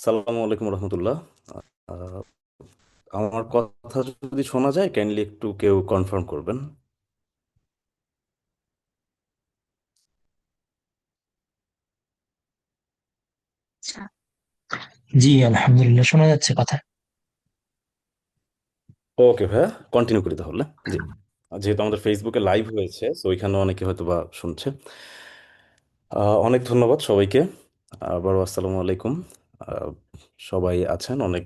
সালামু আলাইকুম রহমতুল্লাহ। আহ, আমার কথা যদি শোনা যায় কাইন্ডলি একটু কেউ কনফার্ম করবেন। আচ্ছা। জি, আলহামদুলিল্লাহ শোনা যাচ্ছে কথা। ওকে ভাইয়া, কন্টিনিউ করি তাহলে। জি, যেহেতু আমাদের ফেসবুকে লাইভ হয়েছে তো ওইখানে অনেকে হয়তো বা শুনছে। অনেক ধন্যবাদ সবাইকে। আবারও আসসালামু আলাইকুম। আহ, সবাই আছেন, অনেক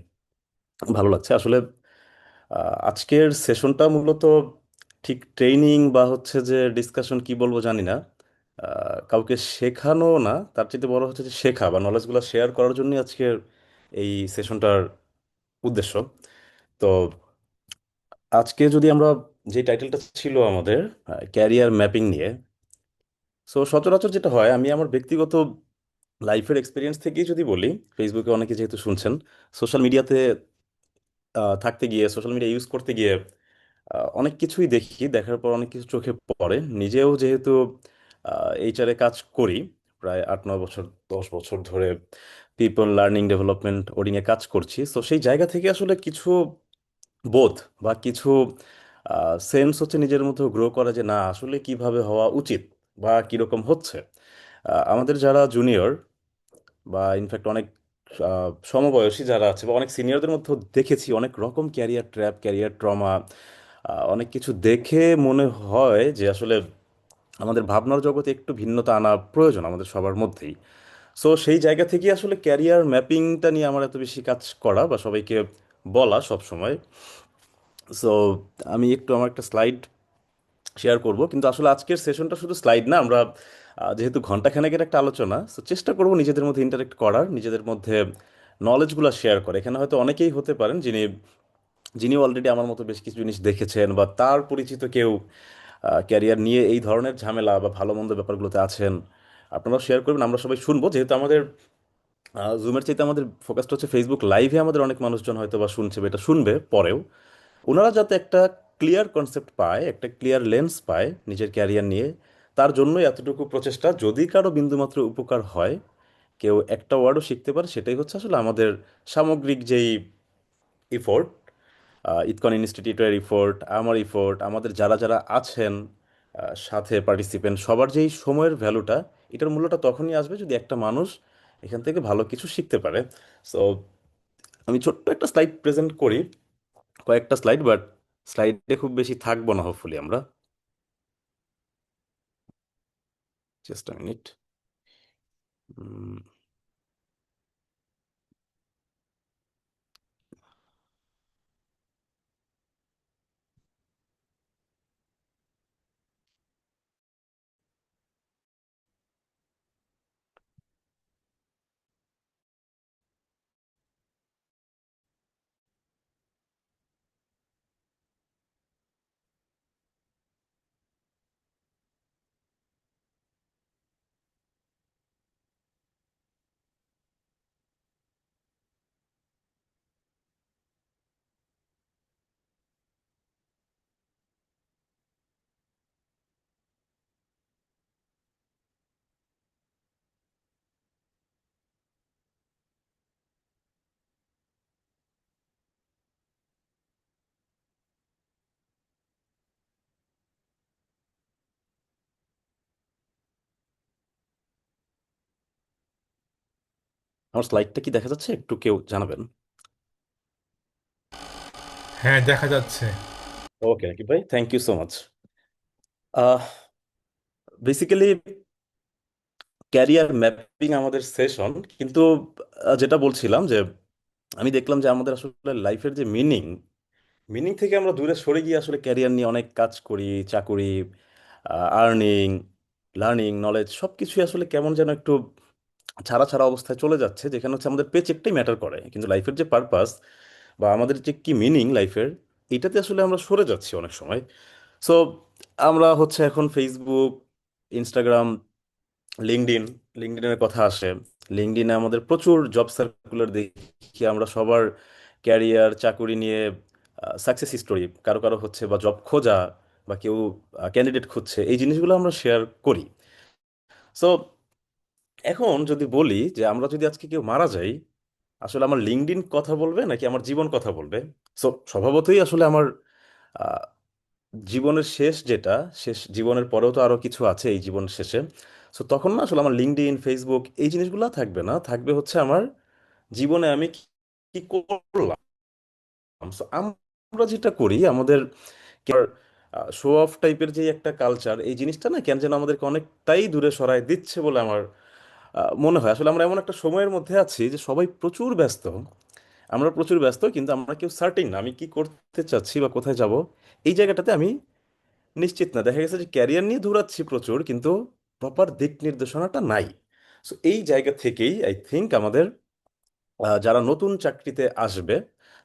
ভালো লাগছে আসলে। আজকের সেশনটা মূলত ঠিক ট্রেনিং বা হচ্ছে যে ডিসকাশন কি বলবো জানি না। কাউকে শেখানো না, তার চেয়ে বড় হচ্ছে যে শেখা বা নলেজগুলো শেয়ার করার জন্য আজকের এই সেশনটার উদ্দেশ্য। তো আজকে যদি আমরা, যে টাইটেলটা ছিল আমাদের ক্যারিয়ার ম্যাপিং নিয়ে, সো সচরাচর যেটা হয়, আমি আমার ব্যক্তিগত লাইফের এক্সপিরিয়েন্স থেকেই যদি বলি, ফেসবুকে অনেকে যেহেতু শুনছেন, সোশ্যাল মিডিয়াতে থাকতে গিয়ে, সোশ্যাল মিডিয়া ইউজ করতে গিয়ে অনেক কিছুই দেখি, দেখার পর অনেক কিছু চোখে পড়ে। নিজেও যেহেতু এইচআরে কাজ করি প্রায় 8-9 বছর, 10 বছর ধরে পিপল লার্নিং ডেভেলপমেন্ট ওডিংয়ে কাজ করছি, তো সেই জায়গা থেকে আসলে কিছু বোধ বা কিছু সেন্স হচ্ছে নিজের মধ্যে গ্রো করা, যে না আসলে কিভাবে হওয়া উচিত বা কিরকম হচ্ছে। আমাদের যারা জুনিয়র বা ইনফ্যাক্ট অনেক সমবয়সী যারা আছে বা অনেক সিনিয়রদের মধ্যে দেখেছি অনেক রকম ক্যারিয়ার ট্র্যাপ, ক্যারিয়ার ট্রমা, অনেক কিছু দেখে মনে হয় যে আসলে আমাদের ভাবনার জগতে একটু ভিন্নতা আনা প্রয়োজন আমাদের সবার মধ্যেই। সো সেই জায়গা থেকে আসলে ক্যারিয়ার ম্যাপিংটা নিয়ে আমার এত বেশি কাজ করা বা সবাইকে বলা সব সময়। সো আমি একটু আমার একটা স্লাইড শেয়ার করব, কিন্তু আসলে আজকের সেশনটা শুধু স্লাইড না। আমরা যেহেতু ঘন্টাখানেকের একটা আলোচনা, তো চেষ্টা করব নিজেদের মধ্যে ইন্টারেক্ট করার, নিজেদের মধ্যে নলেজগুলো শেয়ার করে। এখানে হয়তো অনেকেই হতে পারেন যিনি যিনি অলরেডি আমার মতো বেশ কিছু জিনিস দেখেছেন বা তার পরিচিত কেউ ক্যারিয়ার নিয়ে এই ধরনের ঝামেলা বা ভালো মন্দ ব্যাপারগুলোতে আছেন। আপনারাও শেয়ার করবেন, আমরা সবাই শুনবো। যেহেতু আমাদের জুমের চাইতে আমাদের ফোকাসটা হচ্ছে ফেসবুক লাইভে, আমাদের অনেক মানুষজন হয়তো বা শুনছে বা এটা শুনবে পরেও, ওনারা যাতে একটা ক্লিয়ার কনসেপ্ট পায়, একটা ক্লিয়ার লেন্স পায় নিজের ক্যারিয়ার নিয়ে। তার জন্যই এতটুকু প্রচেষ্টা। যদি কারো বিন্দুমাত্র উপকার হয়, কেউ একটা ওয়ার্ডও শিখতে পারে, সেটাই হচ্ছে আসলে আমাদের সামগ্রিক যেই ইফোর্ট, ইতকন ইনস্টিটিউটের ইফোর্ট, আমার ইফোর্ট, আমাদের যারা যারা আছেন সাথে পার্টিসিপেন্ট, সবার যেই সময়ের ভ্যালুটা, এটার মূল্যটা তখনই আসবে যদি একটা মানুষ এখান থেকে ভালো কিছু শিখতে পারে। সো আমি ছোট্ট একটা স্লাইড প্রেজেন্ট করি, কয়েকটা স্লাইড, বাট স্লাইডে খুব বেশি থাকবো না হোপফুলি আমরা। Just a minute. আমার স্লাইডটা কি দেখা যাচ্ছে, একটু কেউ জানাবেন? হ্যাঁ, দেখা যাচ্ছে। ওকে রাকিব ভাই, thank you so much. Basically career mapping আমাদের সেশন, কিন্তু যেটা বলছিলাম যে আমি দেখলাম যে আমাদের আসলে লাইফের যে মিনিং, মিনিং থেকে আমরা দূরে সরে গিয়ে আসলে ক্যারিয়ার নিয়ে অনেক কাজ করি, চাকুরি, আর্নিং, লার্নিং, নলেজ সব কিছুই আসলে কেমন যেন একটু ছাড়া ছাড়া অবস্থায় চলে যাচ্ছে, যেখানে হচ্ছে আমাদের পেচেকটাই ম্যাটার করে, কিন্তু লাইফের যে পারপাস বা আমাদের যে কি মিনিং লাইফের, এটাতে আসলে আমরা সরে যাচ্ছি অনেক সময়। সো আমরা হচ্ছে এখন ফেসবুক, ইনস্টাগ্রাম, লিঙ্কডইন, লিঙ্কডইনের কথা আসে, লিঙ্কডইনে আমাদের প্রচুর জব সার্কুলার দেখি আমরা সবার, ক্যারিয়ার, চাকুরি নিয়ে সাকসেস স্টোরি, কারো কারো হচ্ছে বা জব খোঁজা বা কেউ ক্যান্ডিডেট খুঁজছে, এই জিনিসগুলো আমরা শেয়ার করি। সো এখন যদি বলি যে আমরা যদি আজকে কেউ মারা যাই, আসলে আমার লিঙ্কডইন কথা বলবে নাকি আমার জীবন কথা বলবে? সো স্বভাবতই আসলে আমার আহ, জীবনের শেষ যেটা, শেষ জীবনের পরেও তো আরো কিছু আছে এই জীবন শেষে। সো তখন না আসলে আমার লিঙ্কডইন, ফেসবুক এই জিনিসগুলো থাকবে না, থাকবে হচ্ছে আমার জীবনে আমি কি কি করলাম। So, আমরা যেটা করি আমাদের শো অফ টাইপের যে একটা কালচার, এই জিনিসটা না কেন যেন আমাদেরকে অনেকটাই দূরে সরায় দিচ্ছে বলে আমার মনে হয়। আসলে আমরা এমন একটা সময়ের মধ্যে আছি যে সবাই প্রচুর ব্যস্ত, আমরা প্রচুর ব্যস্ত, কিন্তু আমরা কেউ সার্টেন না আমি কি করতে চাচ্ছি বা কোথায় যাব। এই জায়গাটাতে আমি নিশ্চিত না। দেখা গেছে যে ক্যারিয়ার নিয়ে দৌড়াচ্ছি প্রচুর, কিন্তু প্রপার দিক নির্দেশনাটা নাই। সো এই জায়গা থেকেই আই থিংক আমাদের যারা নতুন চাকরিতে আসবে,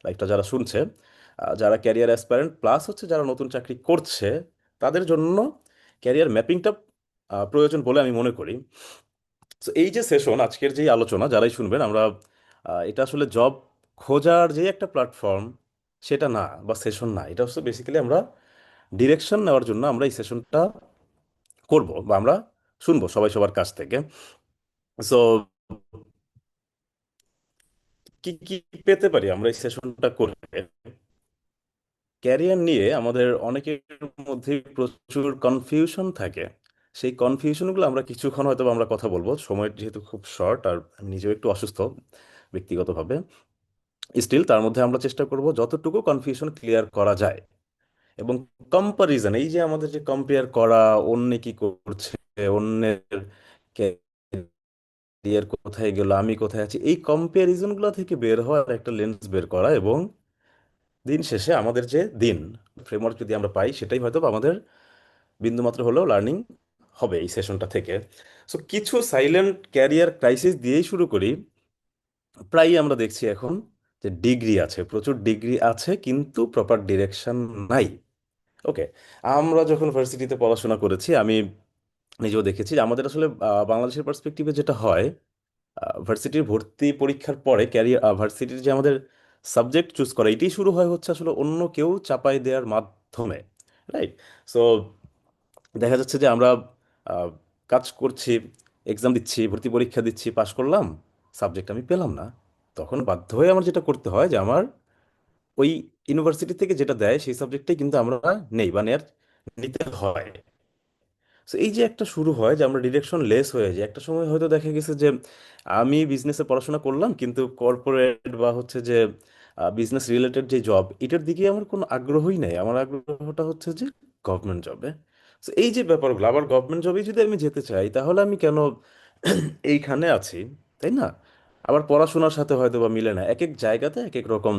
লাইকটা যারা শুনছে, যারা ক্যারিয়ার অ্যাসপারেন্ট প্লাস হচ্ছে যারা নতুন চাকরি করছে, তাদের জন্য ক্যারিয়ার ম্যাপিংটা প্রয়োজন বলে আমি মনে করি। তো এই যে সেশন, আজকের যে আলোচনা যারাই শুনবেন, আমরা এটা আসলে জব খোঁজার যে একটা প্ল্যাটফর্ম সেটা না, বা সেশন না, এটা হচ্ছে বেসিক্যালি আমরা ডিরেকশন নেওয়ার জন্য আমরা এই সেশনটা করব, বা আমরা শুনবো সবাই সবার কাছ থেকে। সো কি কি পেতে পারি আমরা এই সেশনটা করে? ক্যারিয়ার নিয়ে আমাদের অনেকের মধ্যে প্রচুর কনফিউশন থাকে। সেই কনফিউশনগুলো আমরা কিছুক্ষণ হয়তো বা আমরা কথা বলবো, সময় যেহেতু খুব শর্ট আর আমি নিজেও একটু অসুস্থ ব্যক্তিগতভাবে, স্টিল তার মধ্যে আমরা চেষ্টা করব যতটুকু কনফিউশন ক্লিয়ার করা যায়। এবং কম্পারিজন, এই যে আমাদের যে কম্পেয়ার করা, অন্য কি করছে, অন্যের ক্যারিয়ার কোথায় গেল, আমি কোথায় আছি, এই কম্পারিজনগুলো থেকে বের হওয়ার একটা লেন্স বের করা, এবং দিন শেষে আমাদের যে দিন ফ্রেমওয়ার্ক যদি আমরা পাই, সেটাই হয়তো বা আমাদের বিন্দুমাত্র হলেও লার্নিং হবে এই সেশনটা থেকে। সো কিছু সাইলেন্ট ক্যারিয়ার ক্রাইসিস দিয়েই শুরু করি। প্রায়ই আমরা দেখছি এখন যে ডিগ্রি আছে, প্রচুর ডিগ্রি আছে, কিন্তু প্রপার ডিরেকশন নাই। ওকে, আমরা যখন ভার্সিটিতে পড়াশোনা করেছি, আমি নিজেও দেখেছি যে আমাদের আসলে বাংলাদেশের পার্সপেক্টিভে যেটা হয়, ভার্সিটির ভর্তি পরীক্ষার পরে ক্যারিয়ার, ভার্সিটির যে আমাদের সাবজেক্ট চুজ করা, এটাই শুরু হয় হচ্ছে আসলে অন্য কেউ চাপাই দেওয়ার মাধ্যমে, রাইট? সো দেখা যাচ্ছে যে আমরা আহ, কাজ করছি, এক্সাম দিচ্ছি, ভর্তি পরীক্ষা দিচ্ছি, পাশ করলাম, সাবজেক্ট আমি পেলাম না। তখন বাধ্য হয়ে আমার যেটা করতে হয় যে আমার ওই ইউনিভার্সিটি থেকে যেটা দেয় সেই সাবজেক্টটাই কিন্তু আমরা নেই বা নিতে হয়। তো এই যে একটা শুরু হয় যে আমরা ডিরেকশন লেস হয়ে যাই। একটা সময় হয়তো দেখা গেছে যে আমি বিজনেসে পড়াশোনা করলাম, কিন্তু কর্পোরেট বা হচ্ছে যে বিজনেস রিলেটেড যে জব, এটার দিকে আমার কোনো আগ্রহই নেই। আমার আগ্রহটা হচ্ছে যে গভর্নমেন্ট জবে। তো এই যে ব্যাপারগুলো, আবার গভর্নমেন্ট জবে যদি আমি যেতে চাই, তাহলে আমি কেন এইখানে আছি, তাই না? আবার পড়াশোনার সাথে হয়তো বা মিলে না, এক এক জায়গাতে এক এক রকম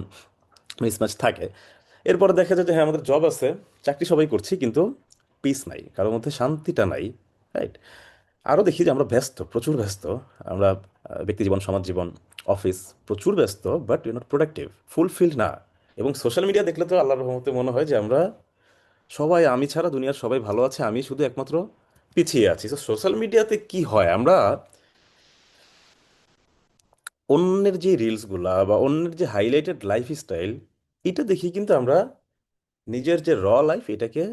মিসম্যাচ থাকে। এরপরে দেখা যায় যে হ্যাঁ, আমাদের জব আছে, চাকরি সবাই করছি, কিন্তু পিস নাই, কারোর মধ্যে শান্তিটা নাই, রাইট? আরও দেখি যে আমরা ব্যস্ত, প্রচুর ব্যস্ত। আমরা ব্যক্তি জীবন, সমাজ জীবন, অফিস, প্রচুর ব্যস্ত, but you not productive, fulfil না। এবং সোশ্যাল মিডিয়া দেখলে তো আল্লাহর রহমতে মনে হয় যে আমরা সবাই, আমি ছাড়া দুনিয়ার সবাই ভালো আছে, আমি শুধু একমাত্র পিছিয়ে আছি। তো সোশ্যাল মিডিয়াতে কি হয়, আমরা অন্যের যে রিলসগুলা বা অন্যের যে হাইলাইটেড লাইফস্টাইল, এটা দেখি কিন্তু আমরা নিজের যে লাইফ এটাকে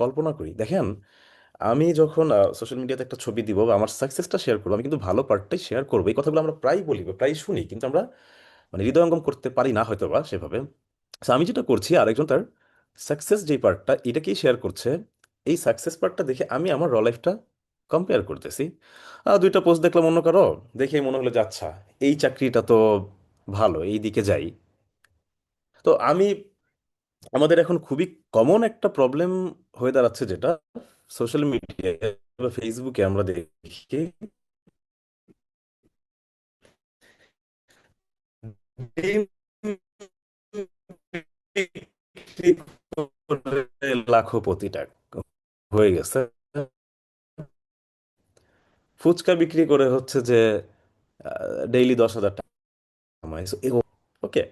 কল্পনা করি। দেখেন, আমি যখন সোশ্যাল মিডিয়াতে একটা ছবি দিব বা আমার সাকসেসটা শেয়ার করবো, আমি কিন্তু ভালো পার্টটাই শেয়ার করবো। এই কথাগুলো আমরা প্রায় বলি বা প্রায় শুনি, কিন্তু আমরা মানে হৃদয়ঙ্গম করতে পারি না হয়তো বা সেভাবে। So, আমি যেটা করছি, আরেকজন তার সাকসেস যেই পার্টটা এটাকেই শেয়ার করছে, এই সাকসেস পার্টটা দেখে আমি আমার লাইফটা কম্পেয়ার করতেছি। দুইটা পোস্ট দেখলাম অন্য কারো, দেখেই মনে হলো যে আচ্ছা, এই চাকরিটা তো ভালো, এই দিকে যাই। তো আমি, আমাদের এখন খুবই কমন একটা প্রবলেম হয়ে দাঁড়াচ্ছে, যেটা সোশ্যাল মিডিয়ায় বা ফেসবুকে আমরা দেখি ডিম বিক্রি করে লাখপতি টাকা হয়ে গেছে, ফুচকা বিক্রি করে হচ্ছে যে ডেইলি 10,000 টাকা কামাই। ওকে,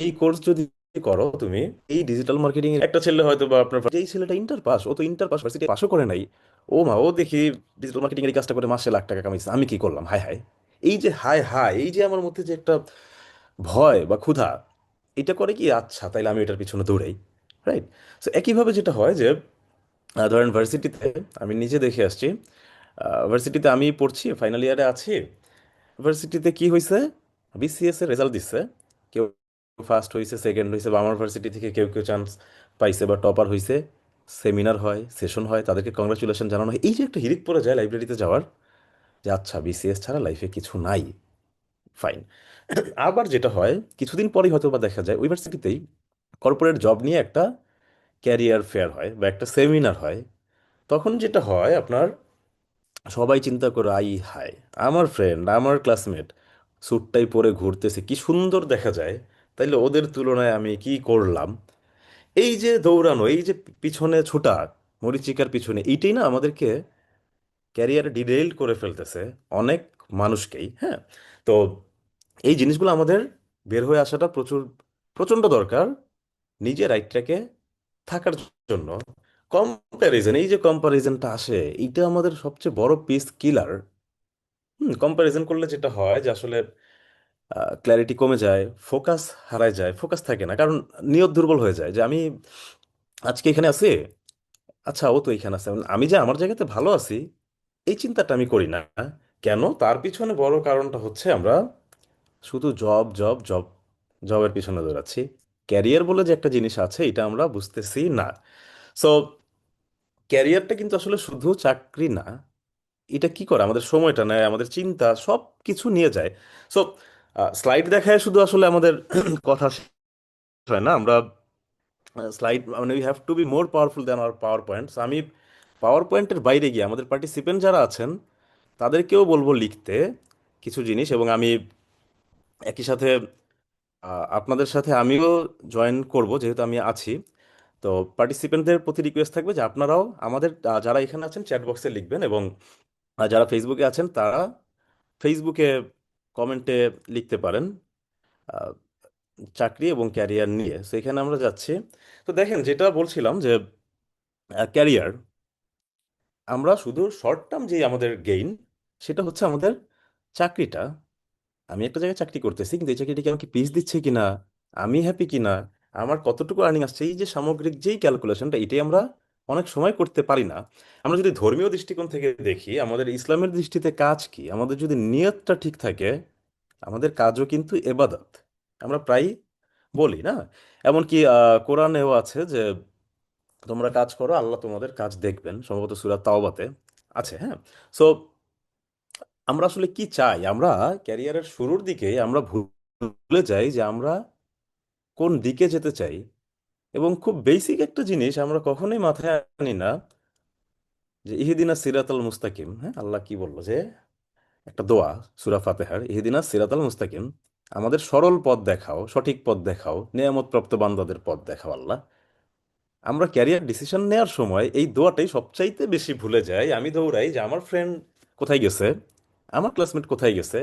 এই কোর্স যদি করো তুমি, এই ডিজিটাল মার্কেটিং এর একটা ছেলে হয়তো বা আপনার যেই ছেলেটা ইন্টার পাস, ও তো ইন্টার পাস, ভার্সিটি পাসও করে নাই, ও মা, ও দেখি ডিজিটাল মার্কেটিং এর এই কাজটা করে মাসে লাখ টাকা কামাইছে, আমি কি করলাম, হায় হায়। এই যে হায় হায়, এই যে আমার মধ্যে যে একটা ভয় বা ক্ষুধা, এটা করে কি আচ্ছা তাইলে আমি এটার পিছনে দৌড়াই, রাইট? সো একইভাবে যেটা হয় যে ধরেন ভার্সিটিতে আমি নিজে দেখে আসছি, ভার্সিটিতে আমি পড়ছি, ফাইনাল ইয়ারে আছি, ভার্সিটিতে কি হয়েছে, বিসিএস এর রেজাল্ট দিচ্ছে, কেউ ফার্স্ট হয়েছে, সেকেন্ড হয়েছে, বা আমার ভার্সিটি থেকে কেউ কেউ চান্স পাইছে বা টপার হয়েছে, সেমিনার হয়, সেশন হয়, তাদেরকে কংগ্রাচুলেশন জানানো হয়। এই যে একটা হিড়িক পড়ে যায় লাইব্রেরিতে যাওয়ার, যে আচ্ছা বিসিএস ছাড়া লাইফে কিছু নাই, ফাইন। আবার যেটা হয়, কিছুদিন পরেই হয়তো বা দেখা যায় ইউনিভার্সিটিতেই কর্পোরেট জব নিয়ে একটা ক্যারিয়ার ফেয়ার হয় বা একটা সেমিনার হয়। তখন যেটা হয় আপনার, সবাই চিন্তা করে আই হায়, আমার ফ্রেন্ড, আমার ক্লাসমেট স্যুটটাই পরে ঘুরতেছে, কি সুন্দর দেখা যায়, তাইলে ওদের তুলনায় আমি কি করলাম। এই যে দৌড়ানো, এই যে পিছনে ছোটা, মরীচিকার পিছনে, এইটাই না আমাদেরকে ক্যারিয়ারে ডিরেইল করে ফেলতেছে অনেক মানুষকেই। হ্যাঁ, তো এই জিনিসগুলো আমাদের বের হয়ে আসাটা প্রচণ্ড দরকার নিজের রাইট ট্র্যাকে থাকার জন্য। কম্প্যারিজন, এই যে কম্প্যারিজনটা আসে, এইটা আমাদের সবচেয়ে বড় পিস কিলার। কম্প্যারিজন করলে যেটা হয় যে আসলে ক্ল্যারিটি কমে যায়, ফোকাস হারায় যায়, ফোকাস থাকে না, কারণ নিয়ত দুর্বল হয়ে যায় যে আমি আজকে এখানে আছি, আচ্ছা ও তো এখানে আছে, আমি যে আমার জায়গাতে ভালো আছি, এই চিন্তাটা আমি করি না। কেন? তার পিছনে বড় কারণটা হচ্ছে আমরা শুধু জব জব জব, জবের পিছনে দৌড়াচ্ছি। ক্যারিয়ার বলে যে একটা জিনিস আছে, এটা আমরা বুঝতেছি না। সো ক্যারিয়ারটা কিন্তু আসলে শুধু চাকরি না, এটা কি করে আমাদের সময়টা নেয়, আমাদের চিন্তা সব কিছু নিয়ে যায়। সো স্লাইড দেখায় শুধু আসলে আমাদের কথা শেষ হয় না। আমরা স্লাইড, মানে we have to be more powerful than our power points. আমি পাওয়ার পয়েন্টের বাইরে গিয়ে আমাদের পার্টিসিপেন্ট যারা আছেন তাদেরকেও বলবো লিখতে কিছু জিনিস, এবং আমি একই সাথে আপনাদের সাথে আমিও জয়েন করব, যেহেতু আমি আছি। তো পার্টিসিপেন্টদের প্রতি রিকোয়েস্ট থাকবে যে আপনারাও আমাদের যারা এখানে আছেন চ্যাট বক্সে লিখবেন, এবং যারা ফেসবুকে আছেন তারা ফেসবুকে কমেন্টে লিখতে পারেন আহ, চাকরি এবং ক্যারিয়ার নিয়ে। সেখানে আমরা যাচ্ছি। তো দেখেন, যেটা বলছিলাম যে ক্যারিয়ার, আমরা শুধু শর্ট টার্ম যে আমাদের গেইন, সেটা হচ্ছে আমাদের চাকরিটা। আমি একটা জায়গায় চাকরি করতেছি, কিন্তু এই চাকরিটা কি আমাকে পিস দিচ্ছে কিনা, আমি হ্যাপি কিনা, আমার কতটুকু আর্নিং আসছে, এই যে সামগ্রিক যেই ক্যালকুলেশনটা, এটাই আমরা অনেক সময় করতে পারি না। আমরা যদি ধর্মীয় দৃষ্টিকোণ থেকে দেখি, আমাদের ইসলামের দৃষ্টিতে কাজ কি, আমাদের যদি নিয়তটা ঠিক থাকে, আমাদের কাজও কিন্তু এবাদত। আমরা প্রায় বলি না, এমনকি কোরআনেও আছে যে তোমরা কাজ করো, আল্লাহ তোমাদের কাজ দেখবেন, সম্ভবত সূরা তাওবাতে আছে। হ্যাঁ, সো আমরা আসলে কি চাই? আমরা ক্যারিয়ারের শুরুর দিকে আমরা ভুলে যাই যে আমরা কোন দিকে যেতে চাই। এবং খুব বেসিক একটা জিনিস আমরা কখনোই মাথায় আনি না, যে ইহদিনা সিরাতাল মুস্তাকিম। হ্যাঁ, আল্লাহ কি বললো, যে একটা দোয়া, সূরা ফাতিহার, ইহদিনা সিরাতাল মুস্তাকিম, আমাদের সরল পথ দেখাও, সঠিক পথ দেখাও, নেয়ামত প্রাপ্ত বান্দাদের পথ দেখাও আল্লাহ। আমরা ক্যারিয়ার ডিসিশন নেওয়ার সময় এই দোয়াটাই সবচাইতে বেশি ভুলে যাই। আমি দৌড়াই যে আমার ফ্রেন্ড কোথায় গেছে, আমার ক্লাসমেট কোথায় গেছে,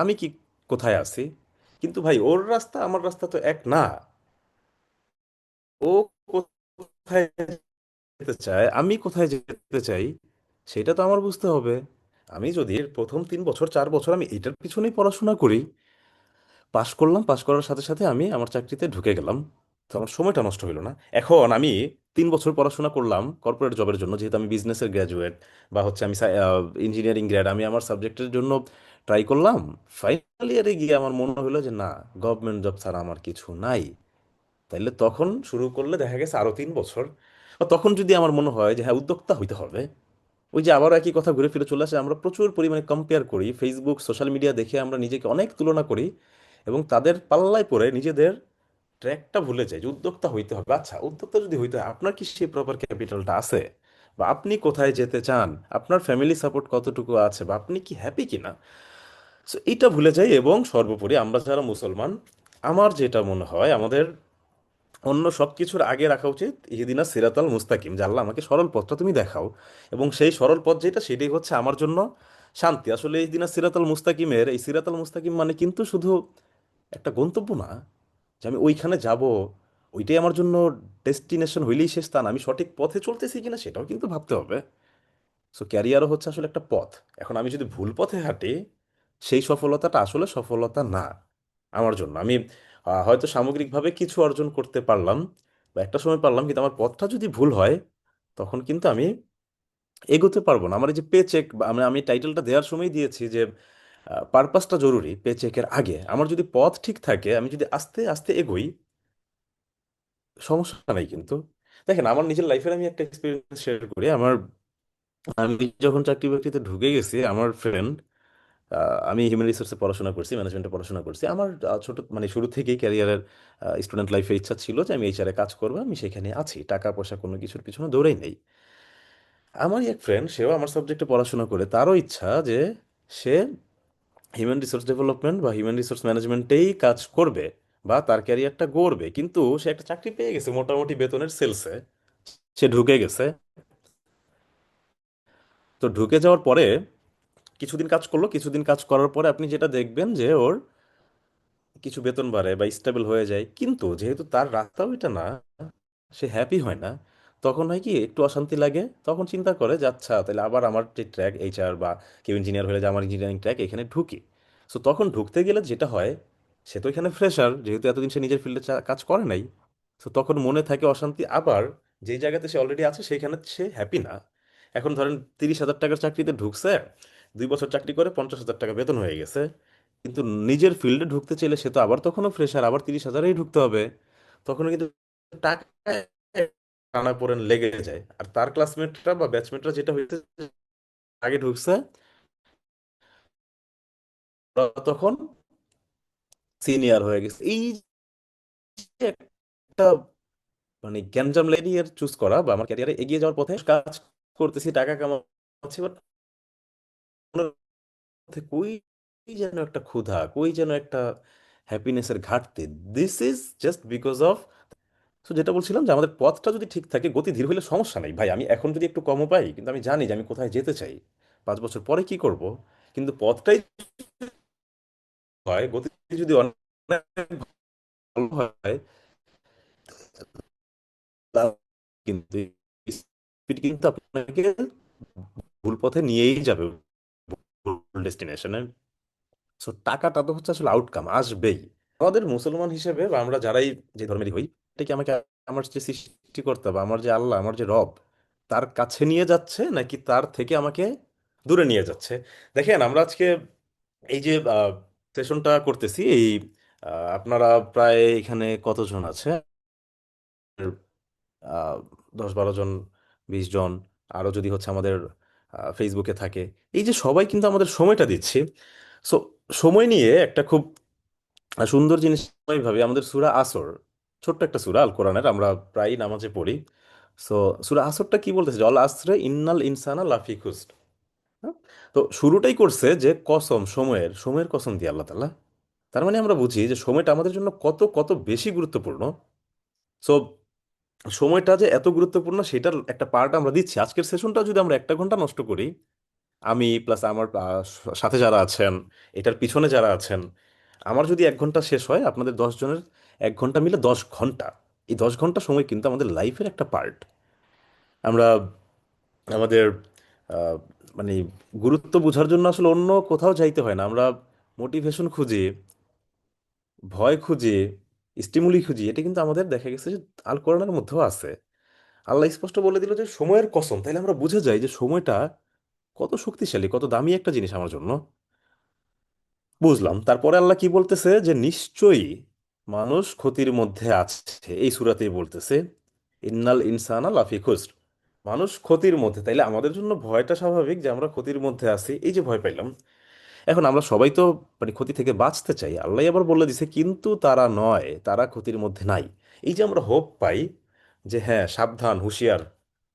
আমি কি কোথায় আছি। কিন্তু ভাই, ওর রাস্তা আমার রাস্তা তো এক না। ও কোথায় যেতে চায়, আমি কোথায় যেতে চাই, সেটা তো আমার বুঝতে হবে। আমি যদি এর প্রথম 3 বছর 4 বছর আমি এটার পিছনেই পড়াশোনা করি, পাশ করলাম, পাশ করার সাথে সাথে আমি আমার চাকরিতে ঢুকে গেলাম, তো আমার সময়টা নষ্ট হইলো না। এখন আমি 3 বছর পড়াশোনা করলাম কর্পোরেট জবের জন্য, যেহেতু আমি বিজনেসের গ্র্যাজুয়েট, বা হচ্ছে আমি ইঞ্জিনিয়ারিং গ্র্যাড, আমি আমার সাবজেক্টের জন্য ট্রাই করলাম। ফাইনাল ইয়ারে গিয়ে আমার মনে হলো যে না, গভর্নমেন্ট জব ছাড়া আমার কিছু নাই। তাইলে তখন শুরু করলে দেখা গেছে আরো 3 বছর। বা তখন যদি আমার মনে হয় যে হ্যাঁ, উদ্যোক্তা হইতে হবে, ওই যে আবারও একই কথা ঘুরে ফিরে চলে আসে, আমরা প্রচুর পরিমাণে কম্পেয়ার করি, ফেসবুক সোশ্যাল মিডিয়া দেখে আমরা নিজেকে অনেক তুলনা করি, এবং তাদের পাল্লায় পড়ে নিজেদের ট্র্যাকটা ভুলে যাই যে উদ্যোক্তা হইতে হবে। আচ্ছা, উদ্যোক্তা যদি হইতে হয়, আপনার কি সেই প্রপার ক্যাপিটালটা আছে, বা আপনি কোথায় যেতে চান, আপনার ফ্যামিলি সাপোর্ট কতটুকু আছে, বা আপনি কি হ্যাপি কিনা। সো এইটা ভুলে যাই। এবং সর্বোপরি আমরা যারা মুসলমান, আমার যেটা মনে হয়, আমাদের অন্য সব কিছুর আগে রাখা উচিত ইহদিনা সিরাতাল মুস্তাকিম, যে আল্লাহ আমাকে সরল পথটা তুমি দেখাও। এবং সেই সরল পথ যেটা, সেটাই হচ্ছে আমার জন্য শান্তি। আসলে ইহদিনা সিরাতাল মুস্তাকিমের এই সিরাতাল মুস্তাকিম মানে কিন্তু শুধু একটা গন্তব্য না, যে আমি ওইখানে যাব, ওইটাই আমার জন্য ডেস্টিনেশন হইলেই শেষ তা না। আমি সঠিক পথে চলতেছি কিনা সেটাও কিন্তু ভাবতে হবে। সো ক্যারিয়ারও হচ্ছে আসলে একটা পথ। এখন আমি যদি ভুল পথে হাঁটি, সেই সফলতাটা আসলে সফলতা না আমার জন্য। আমি হয়তো সামগ্রিকভাবে কিছু অর্জন করতে পারলাম, বা একটা সময় পারলাম, কিন্তু আমার পথটা যদি ভুল হয়, তখন কিন্তু আমি এগোতে পারবো না। আমার এই যে পে চেক, আমি টাইটেলটা দেওয়ার সময় দিয়েছি যে পারপাসটা জরুরি পেচেকের আগে। আমার যদি পথ ঠিক থাকে, আমি যদি আস্তে আস্তে এগোই, সমস্যা নাই কিন্তু। দেখেন, আমার নিজের লাইফের আমি একটা এক্সপিরিয়েন্স শেয়ার করি। আমি যখন চাকরি বাকরিতে ঢুকে গেছি, আমার ফ্রেন্ড, আমি হিউম্যান রিসোর্সে পড়াশোনা করছি, ম্যানেজমেন্টে পড়াশোনা করছি। আমার ছোট মানে শুরু থেকেই ক্যারিয়ারের স্টুডেন্ট লাইফে ইচ্ছা ছিল যে আমি এইচআরে কাজ করবো। আমি সেখানে আছি, টাকা পয়সা কোনো কিছুর পিছনে দৌড়াই নেই। আমারই এক ফ্রেন্ড, সেও আমার সাবজেক্টে পড়াশোনা করে, তারও ইচ্ছা যে সে হিউম্যান রিসোর্স ডেভেলপমেন্ট বা হিউম্যান রিসোর্স ম্যানেজমেন্টেই কাজ করবে বা তার ক্যারিয়ারটা গড়বে। কিন্তু সে একটা চাকরি পেয়ে গেছে মোটামুটি বেতনের সেলসে, সে ঢুকে গেছে। তো ঢুকে যাওয়ার পরে কিছুদিন কাজ করলো, কিছুদিন কাজ করার পরে আপনি যেটা দেখবেন যে ওর কিছু বেতন বাড়ে বা স্টেবল হয়ে যায়। কিন্তু যেহেতু তার রাস্তাও এটা না, সে হ্যাপি হয় না। তখন হয় কি, একটু অশান্তি লাগে। তখন চিন্তা করে যে আচ্ছা, তাহলে আবার আমার যে ট্র্যাক এইচআর বা কেউ ইঞ্জিনিয়ার হলে যে আমার ইঞ্জিনিয়ারিং ট্র্যাক, এখানে ঢুকি। সো তখন ঢুকতে গেলে যেটা হয়, সে তো এখানে ফ্রেশার, যেহেতু এতদিন সে নিজের ফিল্ডে কাজ করে নাই। সো তখন মনে থাকে অশান্তি। আবার যেই জায়গাতে সে অলরেডি আছে সেখানে সে হ্যাপি না। এখন ধরেন 30,000 টাকার চাকরিতে ঢুকছে, 2 বছর চাকরি করে 50,000 টাকা বেতন হয়ে গেছে। কিন্তু নিজের ফিল্ডে ঢুকতে চাইলে সে তো আবার তখনও ফ্রেশার, আবার 30,000এই ঢুকতে হবে। তখনও কিন্তু টাকা টানাপোড়েন লেগে যায়। আর তার ক্লাসমেটরা বা ব্যাচমেটরা যেটা হইতে আগে ঢুকছে, ওরা তখন সিনিয়র হয়ে গেছে। এই যে একটা মানে গ্যাঞ্জাম লেনিয়ার চুজ করা বা আমার ক্যারিয়ারে এগিয়ে যাওয়ার পথে কাজ করতেছি, টাকা কামাচ্ছি, বাট কই যেন একটা ক্ষুধা, কই যেন একটা হ্যাপিনেসের ঘাটতি। This is just because of. তো যেটা বলছিলাম যে আমাদের পথটা যদি ঠিক থাকে, গতি ধীর হলে সমস্যা নেই ভাই। আমি এখন যদি একটু কমও পাই, কিন্তু আমি জানি যে আমি কোথায় যেতে চাই, 5 বছর পরে কি করব। কিন্তু পথটাই হয়, গতি যদি অনেক ভালো হয়, তাহলে কিন্তু স্পিড কিন্তু আপনাকে ভুল পথে নিয়েই যাবে, ভুল ডেস্টিনেশনে। সো টাকাটা তো হচ্ছে আসলে আউটকাম, আসবেই। আমাদের মুসলমান হিসেবে বা আমরা যারাই যে ধর্মেরই হই, এটা কি আমাকে আমার যে সৃষ্টিকর্তা বা আমার যে আল্লাহ, আমার যে রব, তার কাছে নিয়ে যাচ্ছে নাকি তার থেকে আমাকে দূরে নিয়ে যাচ্ছে? দেখেন, আমরা আজকে এই যে সেশনটা করতেছি, এই আপনারা প্রায় এখানে কতজন আছে? 10-12 জন, 20 জন। আরও যদি হচ্ছে আমাদের ফেসবুকে থাকে, এই যে সবাই কিন্তু আমাদের সময়টা দিচ্ছি। সো সময় নিয়ে একটা খুব সুন্দর জিনিস আমি ভাবি। আমাদের সূরা আসর, ছোট্ট একটা সূরা আল কোরআনের, আমরা প্রায় নামাজে পড়ি। সো সূরা আসরটা কি বলতেছে, যে অল আসরে ইন্নাল ইনসানা লাফি খুসর। হ্যাঁ? তো শুরুটাই করছে যে কসম, সময়ের সময়ের কসম দিয়ে আল্লাহ তাআলা। তার মানে আমরা বুঝি যে সময়টা আমাদের জন্য কত কত বেশি গুরুত্বপূর্ণ। সো সময়টা যে এত গুরুত্বপূর্ণ, সেটার একটা পার্ট আমরা দিচ্ছি। আজকের সেশনটা যদি আমরা 1 ঘন্টা নষ্ট করি, আমি প্লাস আমার সাথে যারা আছেন, এটার পিছনে যারা আছেন, আমার যদি 1 ঘন্টা শেষ হয়, আপনাদের 10 জনের 1 ঘন্টা মিলে 10 ঘন্টা। এই 10 ঘন্টা সময় কিন্তু আমাদের লাইফের একটা পার্ট। আমরা আমাদের আহ, মানে গুরুত্ব বোঝার জন্য আসলে অন্য কোথাও যাইতে হয় না। আমরা মোটিভেশন খুঁজি, ভয় খুঁজি, স্টিমুলি খুঁজি। এটা কিন্তু আমাদের দেখা গেছে যে আল কোরআনের মধ্যেও আছে। আল্লাহ স্পষ্ট বলে দিল যে সময়ের কসম। তাইলে আমরা বুঝে যাই যে সময়টা কত শক্তিশালী, কত দামি একটা জিনিস আমার জন্য। বুঝলাম। তারপরে আল্লাহ কি বলতেছে, যে নিশ্চয়ই মানুষ ক্ষতির মধ্যে আছে। এই সূরাতেই বলতেছে ইন্নাল ইনসানা লাফি খুসর। মানুষ ক্ষতির মধ্যে, তাইলে আমাদের জন্য ভয়টা স্বাভাবিক যে আমরা ক্ষতির মধ্যে আছি। এই যে ভয় পাইলাম, এখন আমরা সবাই তো মানে ক্ষতি থেকে বাঁচতে চাই। আল্লাহ আবার বলে দিছে কিন্তু তারা নয়, তারা ক্ষতির মধ্যে নাই। এই যে আমরা হোপ পাই যে হ্যাঁ, সাবধান, হুঁশিয়ার,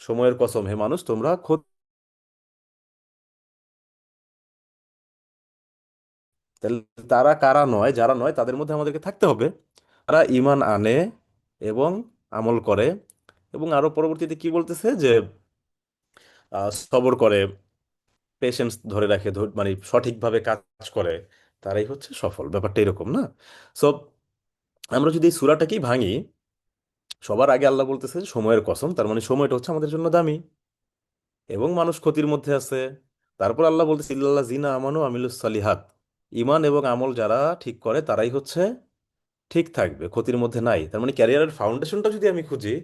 সময়ের কসম হে মানুষ, তোমরা তাহলে তারা কারা নয়? যারা নয় তাদের মধ্যে আমাদেরকে থাকতে হবে। তারা ঈমান আনে এবং আমল করে। এবং আরো পরবর্তীতে কি বলতেছে, যে সবর করে, পেশেন্স ধরে রাখে, মানে সঠিকভাবে কাজ করে, তারাই হচ্ছে সফল। ব্যাপারটা এরকম না? সো আমরা যদি এই সূরাটাকেই ভাঙি, সবার আগে আল্লাহ বলতেছে যে সময়ের কসম। তার মানে সময়টা হচ্ছে আমাদের জন্য দামি, এবং মানুষ ক্ষতির মধ্যে আছে। তারপর আল্লাহ বলতেছে ইল্লাল্লাহ জিনা আমানু আমিলুস সালিহাত। ঈমান এবং আমল যারা ঠিক করে তারাই হচ্ছে ঠিক থাকবে, ক্ষতির মধ্যে নাই। তার মানে ক্যারিয়ারের ফাউন্ডেশনটা যদি আমি খুঁজি,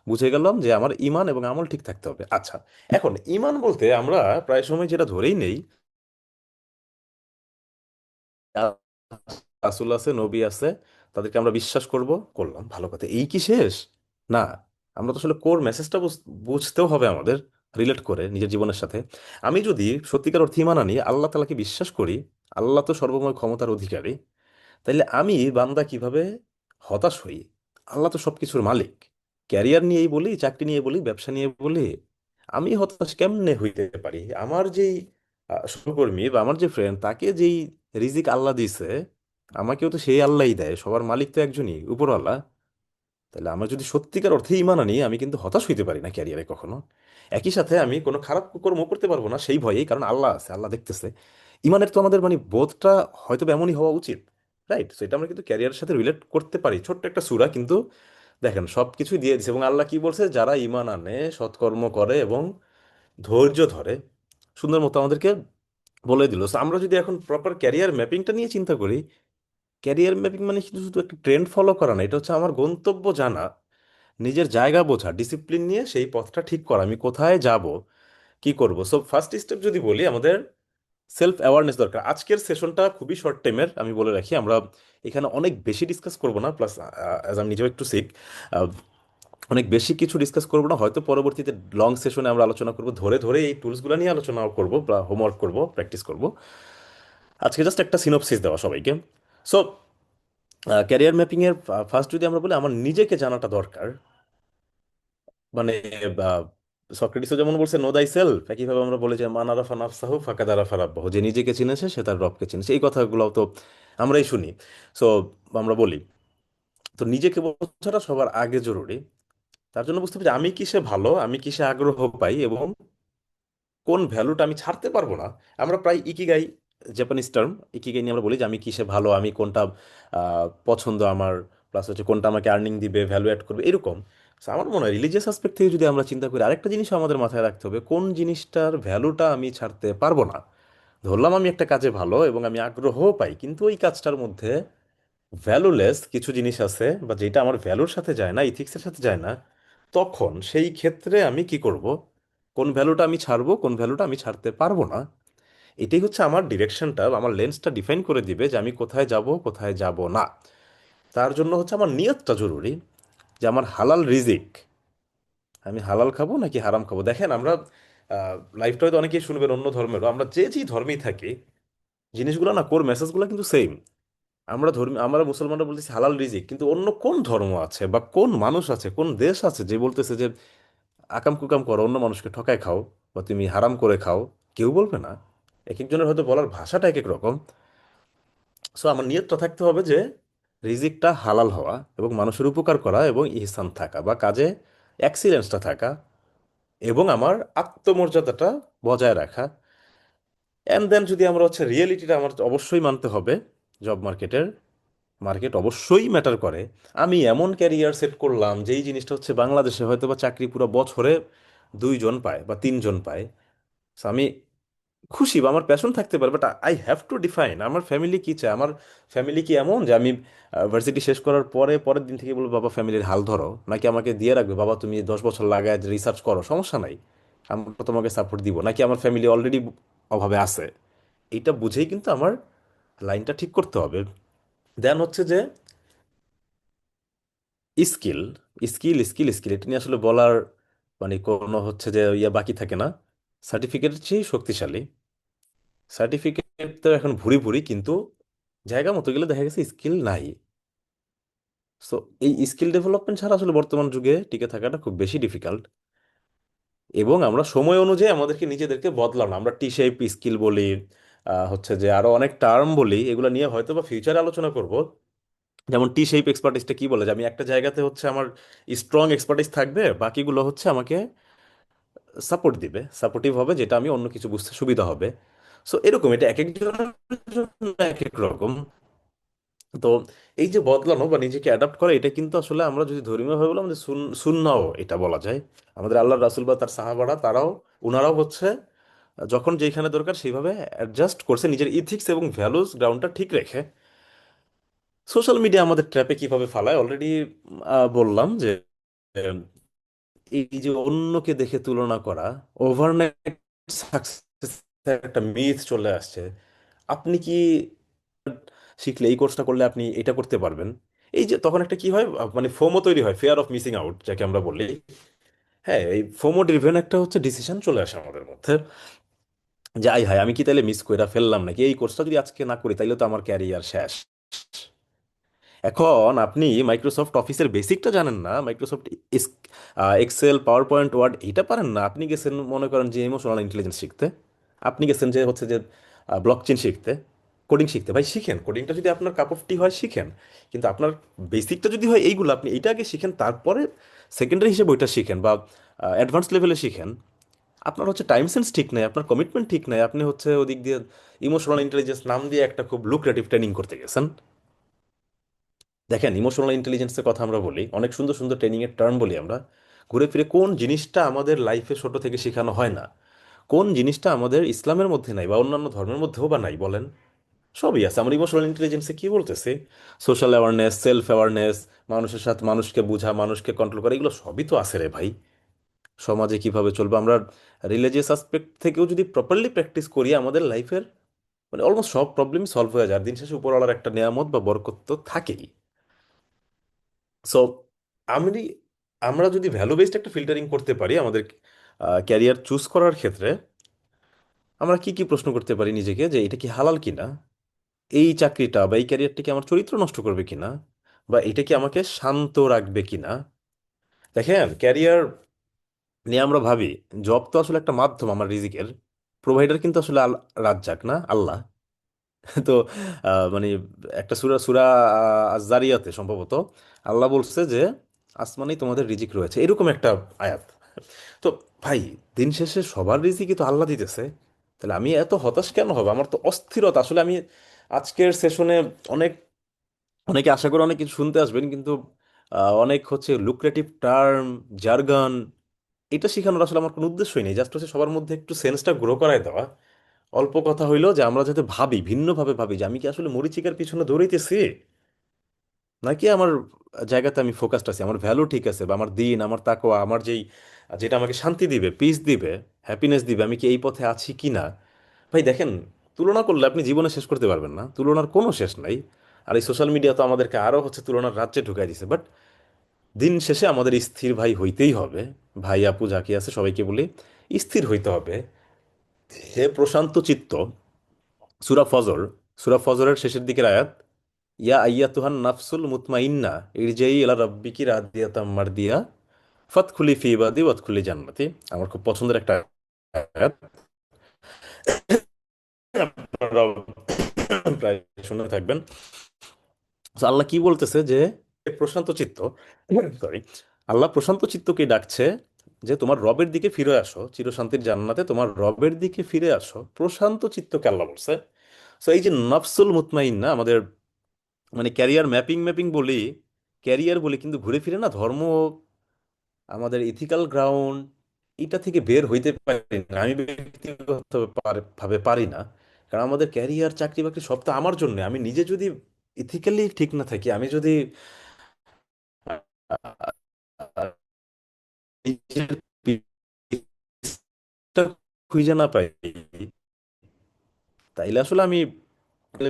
বুঝে গেলাম যে আমার ঈমান এবং আমল ঠিক থাকতে হবে। আচ্ছা, এখন ঈমান বলতে আমরা প্রায় সময় যেটা ধরেই নেই রাসূল আছে, নবী আছে, তাদেরকে আমরা বিশ্বাস করব, করলাম, ভালো কথা, এই কি শেষ? না, আমরা তো আসলে কোর মেসেজটা বুঝতেও হবে আমাদের, রিলেট করে নিজের জীবনের সাথে। আমি যদি সত্যিকার অর্থে ঈমান আনি, আল্লাহ তাআলাকে বিশ্বাস করি, আল্লাহ তো সর্বময় ক্ষমতার অধিকারী, তাইলে আমি বান্দা কিভাবে হতাশ হই? আল্লাহ তো সবকিছুর মালিক। ক্যারিয়ার নিয়েই বলি, চাকরি নিয়ে বলি, ব্যবসা নিয়ে বলি, আমি হতাশ কেমনে হইতে পারি? আমার যেই সহকর্মী বা আমার যে ফ্রেন্ড, তাকে যেই রিজিক আল্লাহ দিছে, আমাকেও তো সেই আল্লাহই দেয়, সবার মালিক তো একজনই, উপরওয়ালা। তাহলে আমরা যদি সত্যিকার অর্থে ঈমান আনি, আমি কিন্তু হতাশ হইতে পারি না ক্যারিয়ারে কখনো। একই সাথে আমি কোনো খারাপ কর্ম করতে পারবো না সেই ভয়েই, কারণ আল্লাহ আছে, আল্লাহ দেখতেছে। ঈমানের তো আমাদের মানে বোধটা হয়তো বা এমনই হওয়া উচিত, রাইট? তো এটা আমরা কিন্তু ক্যারিয়ারের সাথে রিলেট করতে পারি, ছোট্ট একটা সূরা কিন্তু দেখেন সব কিছুই দিয়ে দিছে। এবং আল্লাহ কি বলছে? যারা ঈমান আনে, সৎকর্ম করে এবং ধৈর্য ধরে, সুন্দর মতো আমাদেরকে বলে দিল। So আমরা যদি এখন প্রপার ক্যারিয়ার ম্যাপিংটা নিয়ে চিন্তা করি, ক্যারিয়ার ম্যাপিং মানে শুধু শুধু একটা ট্রেন্ড ফলো করা না, এটা হচ্ছে আমার গন্তব্য জানা, নিজের জায়গা বোঝা, ডিসিপ্লিন নিয়ে সেই পথটা ঠিক করা, আমি কোথায় যাব, কি করব। সো ফার্স্ট স্টেপ যদি বলি, আমাদের সেলফ অ্যাওয়ারনেস দরকার। আজকের সেশনটা খুবই শর্ট টাইমের, আমি বলে রাখি। আমরা এখানে অনেক বেশি ডিসকাস করব না, প্লাস অ্যাজ আমি নিজেও একটু শিখ, অনেক বেশি কিছু ডিসকাস করবো না। হয়তো পরবর্তীতে লং সেশনে আমরা আলোচনা করব, ধরে ধরে এই টুলসগুলো নিয়ে আলোচনা করব, বা হোমওয়ার্ক করব, প্র্যাকটিস করব। আজকে জাস্ট একটা সিনপসিস দেওয়া সবাইকে। সো ক্যারিয়ার ম্যাপিংয়ের ফার্স্ট যদি আমরা বলি, আমার নিজেকে জানাটা দরকার। মানে সক্রেটিসও যেমন বলছে নো দাই সেলফ, একইভাবে আমরা বলি যে মান আরাফা নাফসাহু ফাকাদ আরাফা রাব্বাহু, যে নিজেকে চিনেছে সে তার রবকে চিনেছে। এই কথাগুলো তো আমরাই শুনি। সো আমরা বলি, তো নিজেকে বোঝাটা সবার আগে জরুরি। তার জন্য বুঝতে হবে যে আমি কিসে ভালো, আমি কিসে আগ্রহ পাই, এবং কোন ভ্যালুটা আমি ছাড়তে পারবো না। আমরা প্রায় ইকিগাই, জাপানিজ টার্ম, ইকিগাই নিয়ে আমরা বলি যে আমি কিসে ভালো, আমি কোনটা পছন্দ আমার, প্লাস হচ্ছে কোনটা আমাকে আর্নিং দিবে, ভ্যালু অ্যাড করবে, এরকম। So আমার মনে হয় রিলিজিয়াস অ্যাসপেক্ট থেকে যদি আমরা চিন্তা করি, আরেকটা জিনিস আমাদের মাথায় রাখতে হবে, কোন জিনিসটার ভ্যালুটা আমি ছাড়তে পারবো না। ধরলাম আমি একটা কাজে ভালো এবং আমি আগ্রহও পাই, কিন্তু ওই কাজটার মধ্যে ভ্যালুলেস কিছু জিনিস আছে, বা যেটা আমার ভ্যালুর সাথে যায় না, ইথিক্সের সাথে যায় না, তখন সেই ক্ষেত্রে আমি কি করব? কোন ভ্যালুটা আমি ছাড়বো, কোন ভ্যালুটা আমি ছাড়তে পারবো না। এটাই হচ্ছে আমার ডিরেকশনটা, আমার লেন্সটা ডিফাইন করে দিবে যে আমি কোথায় যাব, কোথায় যাব না। তার জন্য হচ্ছে আমার নিয়তটা জরুরি, যে আমার হালাল রিজিক, আমি হালাল খাবো নাকি হারাম খাবো। দেখেন আমরা লাইফটা হয়তো অনেকেই শুনবেন অন্য ধর্মেরও, আমরা যে যে ধর্মেই থাকি, জিনিসগুলো না, কোর মেসেজগুলো কিন্তু সেম। আমরা মুসলমানরা বলতেছি হালাল রিজিক, কিন্তু অন্য কোন ধর্ম আছে বা কোন মানুষ আছে, কোন দেশ আছে যে বলতেছে যে আকাম কুকাম করো, অন্য মানুষকে ঠকায় খাও, বা তুমি হারাম করে খাও? কেউ বলবে না। এক একজনের হয়তো বলার ভাষাটা এক এক রকম। সো আমার নিয়তটা থাকতে হবে যে রিজিকটা হালাল হওয়া, এবং মানুষের উপকার করা, এবং ইহসান থাকা, বা কাজে এক্সিলেন্সটা থাকা, এবং আমার আত্মমর্যাদাটা বজায় রাখা। অ্যান্ড দেন যদি আমরা হচ্ছে রিয়েলিটিটা আমার অবশ্যই মানতে হবে, জব মার্কেটের, মার্কেট অবশ্যই ম্যাটার করে। আমি এমন ক্যারিয়ার সেট করলাম যেই জিনিসটা হচ্ছে বাংলাদেশে হয়তো বা চাকরি পুরো বছরে 2 জন পায় বা 3 জন পায়। So আমি খুশি, বা আমার প্যাশন থাকতে পারে, but I have to define আমার ফ্যামিলি কি চায়। আমার ফ্যামিলি কি এমন যে আমি ভার্সিটি শেষ করার পরে পরের দিন থেকে বলবো বাবা ফ্যামিলির হাল ধরো, নাকি আমাকে দিয়ে রাখবে বাবা তুমি 10 বছর লাগায় রিসার্চ করো, সমস্যা নাই, আমরা তোমাকে সাপোর্ট দিব, নাকি আমার ফ্যামিলি অলরেডি অভাবে আছে? এইটা বুঝেই কিন্তু আমার লাইনটা ঠিক করতে হবে। দেন হচ্ছে যে স্কিল, স্কিল এটা নিয়ে আসলে বলার মানে কোনো হচ্ছে যে ইয়া বাকি থাকে না। সার্টিফিকেটের চেয়ে শক্তিশালী। সার্টিফিকেট তো এখন ভুরি ভুরি, কিন্তু জায়গা মতো গেলে দেখা গেছে স্কিল নাই। সো এই স্কিল ডেভেলপমেন্ট ছাড়া আসলে বর্তমান যুগে টিকে থাকাটা খুব বেশি ডিফিকাল্ট। এবং আমরা সময় অনুযায়ী আমাদেরকে নিজেদেরকে বদলানো, আমরা টি শেপ স্কিল বলি, হচ্ছে যে আরো অনেক টার্ম বলি, এগুলো নিয়ে হয়তো বা ফিউচারে আলোচনা করব। যেমন টি শেপ এক্সপার্টিসটা কি বলে, যে আমি একটা জায়গাতে হচ্ছে আমার স্ট্রং এক্সপার্টিস থাকবে, বাকিগুলো হচ্ছে আমাকে সাপোর্ট দিবে, সাপোর্টিভ হবে, যেটা আমি অন্য কিছু বুঝতে সুবিধা হবে। সো এরকম, এটা এক একজনের জন্য এক এক রকম। তো এই যে বদলানো বা নিজেকে অ্যাডাপ্ট করা, এটা কিন্তু আসলে আমরা যদি ধর্মীয় ভাবে বললাম যে সুন্নাও এটা বলা যায়। আমাদের আল্লাহ রাসূল বা তার সাহাবারা, উনারাও হচ্ছে যখন যেখানে দরকার সেইভাবে অ্যাডজাস্ট করছে, নিজের ইথিক্স এবং ভ্যালুস গ্রাউন্ডটা ঠিক রেখে। সোশ্যাল মিডিয়া আমাদের ট্র্যাপে কিভাবে ফালায় অলরেডি বললাম, যে আহ, এই যে অন্যকে দেখে তুলনা করা, ওভারনাইট সাকসেস একটা মিথ চলে আসছে। আপনি কি শিখলে এই কোর্সটা করলে আপনি এটা করতে পারবেন। এই যে তখন একটা কি হয়, মানে ফোমো তৈরি হয়, ফেয়ার অফ মিসিং আউট যাকে আমরা বলি। হ্যাঁ, এই ফোমো ড্রিভেন একটা হচ্ছে ডিসিশন চলে আসে আমাদের মধ্যে, যে আই হায় আমি কি তাহলে মিস করে ফেললাম নাকি, এই কোর্সটা যদি আজকে না করি তাইলে তো আমার ক্যারিয়ার শেষ। এখন আপনি মাইক্রোসফট অফিসের বেসিকটা জানেন না, Microsoft Excel, PowerPoint, Word এটা পারেন না, আপনি গেছেন মনে করেন যে ইমোশনাল ইন্টেলিজেন্স শিখতে, আপনি গেছেন যে হচ্ছে যে ব্লকচেন শিখতে, কোডিং শিখতে। ভাই শিখেন, কোডিংটা যদি আপনার কাপ অফ টি হয় শিখেন, কিন্তু আপনার বেসিকটা যদি হয় এইগুলো, আপনি এইটা আগে শিখেন, তারপরে সেকেন্ডারি হিসেবে ওইটা শিখেন বা অ্যাডভান্স লেভেলে শিখেন। আপনার হচ্ছে টাইম সেন্স ঠিক নাই, আপনার কমিটমেন্ট ঠিক নাই, আপনি হচ্ছে ওদিক দিয়ে ইমোশনাল ইন্টেলিজেন্স নাম দিয়ে একটা খুব লুক্রেটিভ ট্রেনিং করতে গেছেন। দেখেন, ইমোশনাল ইন্টেলিজেন্সের কথা আমরা বলি, অনেক সুন্দর সুন্দর ট্রেনিংয়ের টার্ম বলি আমরা, ঘুরে ফিরে কোন জিনিসটা আমাদের লাইফে ছোট থেকে শেখানো হয় না, কোন জিনিসটা আমাদের ইসলামের মধ্যে নাই বা অন্যান্য ধর্মের মধ্যেও বা নাই বলেন? সবই আছে। আমরা ইমোশনাল ইন্টেলিজেন্সে কি বলতেছি? সোশ্যাল অ্যাওয়ারনেস, সেলফ অ্যাওয়ারনেস, মানুষের সাথে মানুষকে বোঝা, মানুষকে কন্ট্রোল করা, এগুলো সবই তো আছে রে ভাই। সমাজে কিভাবে চলবো আমরা, রিলিজিয়াস অ্যাসপেক্ট থেকেও যদি প্রপারলি প্র্যাকটিস করি, আমাদের লাইফের মানে অলমোস্ট সব প্রবলেমই সলভ হয়ে যায়। আর দিন শেষে উপরওয়ালার একটা নেয়ামত বা বরকত তো থাকেই। সো আমি আমরা যদি ভ্যালু বেসড একটা ফিল্টারিং করতে পারি আমাদের ক্যারিয়ার চুজ করার ক্ষেত্রে, আমরা কি কি প্রশ্ন করতে পারি নিজেকে, যে এটা কি হালাল কিনা, এই চাকরিটা বা এই ক্যারিয়ারটা কি আমার চরিত্র নষ্ট করবে কিনা, বা এটা কি আমাকে শান্ত রাখবে কিনা। দেখেন, ক্যারিয়ার নিয়ে আমরা ভাবি জব তো আসলে একটা মাধ্যম আমার রিজিকের, প্রোভাইডার কিন্তু আসলে রাজ্জাক না, আল্লাহ। তো মানে একটা সূরা সূরা আজ-জারিয়াতে সম্ভবত আল্লাহ বলছে যে আসমানেই তোমাদের রিজিক রয়েছে, এরকম একটা আয়াত। তো ভাই, দিন শেষে সবার রিজিকই তো আল্লাহ দিতেছে, তাহলে আমি এত হতাশ কেন হবে? আমার তো অস্থিরতা আসলে। আমি আজকের সেশনে অনেক, অনেকে আশা করে অনেক কিছু শুনতে আসবেন, কিন্তু অনেক হচ্ছে লুক্রেটিভ টার্ম, জার্গন, এটা শেখানোর আসলে আমার কোনো উদ্দেশ্যই নেই। জাস্ট হচ্ছে সবার মধ্যে একটু সেন্সটা গ্রো করায় দেওয়া। অল্প কথা হইলো যে আমরা যাতে ভাবি, ভিন্নভাবে ভাবি, যে আমি কি আসলে মরিচিকার পিছনে দৌড়াইতেছি, নাকি আমার জায়গাতে আমি ফোকাসড আছি, আমার ভ্যালু ঠিক আছে, বা আমার দিন, আমার তাকওয়া, আমার যেটা আমাকে শান্তি দিবে, পিস দিবে, হ্যাপিনেস দিবে, আমি কি এই পথে আছি কি না। ভাই দেখেন, তুলনা করলে আপনি জীবনে শেষ করতে পারবেন না, তুলনার কোনো শেষ নাই। আর এই সোশ্যাল মিডিয়া তো আমাদেরকে আরো হচ্ছে তুলনার রাজ্যে ঢুকাই দিছে। বাট দিন শেষে আমাদের স্থির ভাই হইতেই হবে। ভাই আপু যাকে আছে সবাইকে বলি, স্থির হইতে হবে। হে প্রশান্ত চিত্ত, সূরা ফজর, সূরা ফজরের শেষের দিকের আয়াত, ইয়া আইয়াতুহান নাফসুল মুতমাইন্না ইরজাই ইলা রাব্বিকি রাদিয়াতাম মারদিয়া ফাদখুলি ফি ইবাদি ওয়াদখুলি জান্নাতি। আমার খুব পছন্দের একটা আয়াত, আপনারাও প্রায় শুনে থাকবেন। তো আল্লাহ কি বলতেছে যে প্রশান্ত চিত্ত, সরি, আল্লাহ প্রশান্ত চিত্তকে ডাকছে যে তোমার রবের দিকে ফিরে আসো, চিরশান্তির জান্নাতে তোমার রবের দিকে ফিরে আসো, প্রশান্ত চিত্তকে আল্লাহ বলছে। তো এই যে নফসুল মুতমাইন্না আমাদের, মানে ক্যারিয়ার ম্যাপিং ম্যাপিং বলি, ক্যারিয়ার বলি, কিন্তু ঘুরে ফিরে না ধর্ম, আমাদের ইথিক্যাল গ্রাউন্ড, এটা থেকে বের হইতে পারি না। আমি ব্যক্তিগতভাবে পারি না। কারণ আমাদের ক্যারিয়ার, চাকরি বাকরি সব তো আমার জন্য। আমি নিজে যদি ইথিক্যালি ঠিক না থাকি, আমি যদি আহ, নিজের পিসটা খুঁজে না পাই, তাইলে আসলে আমি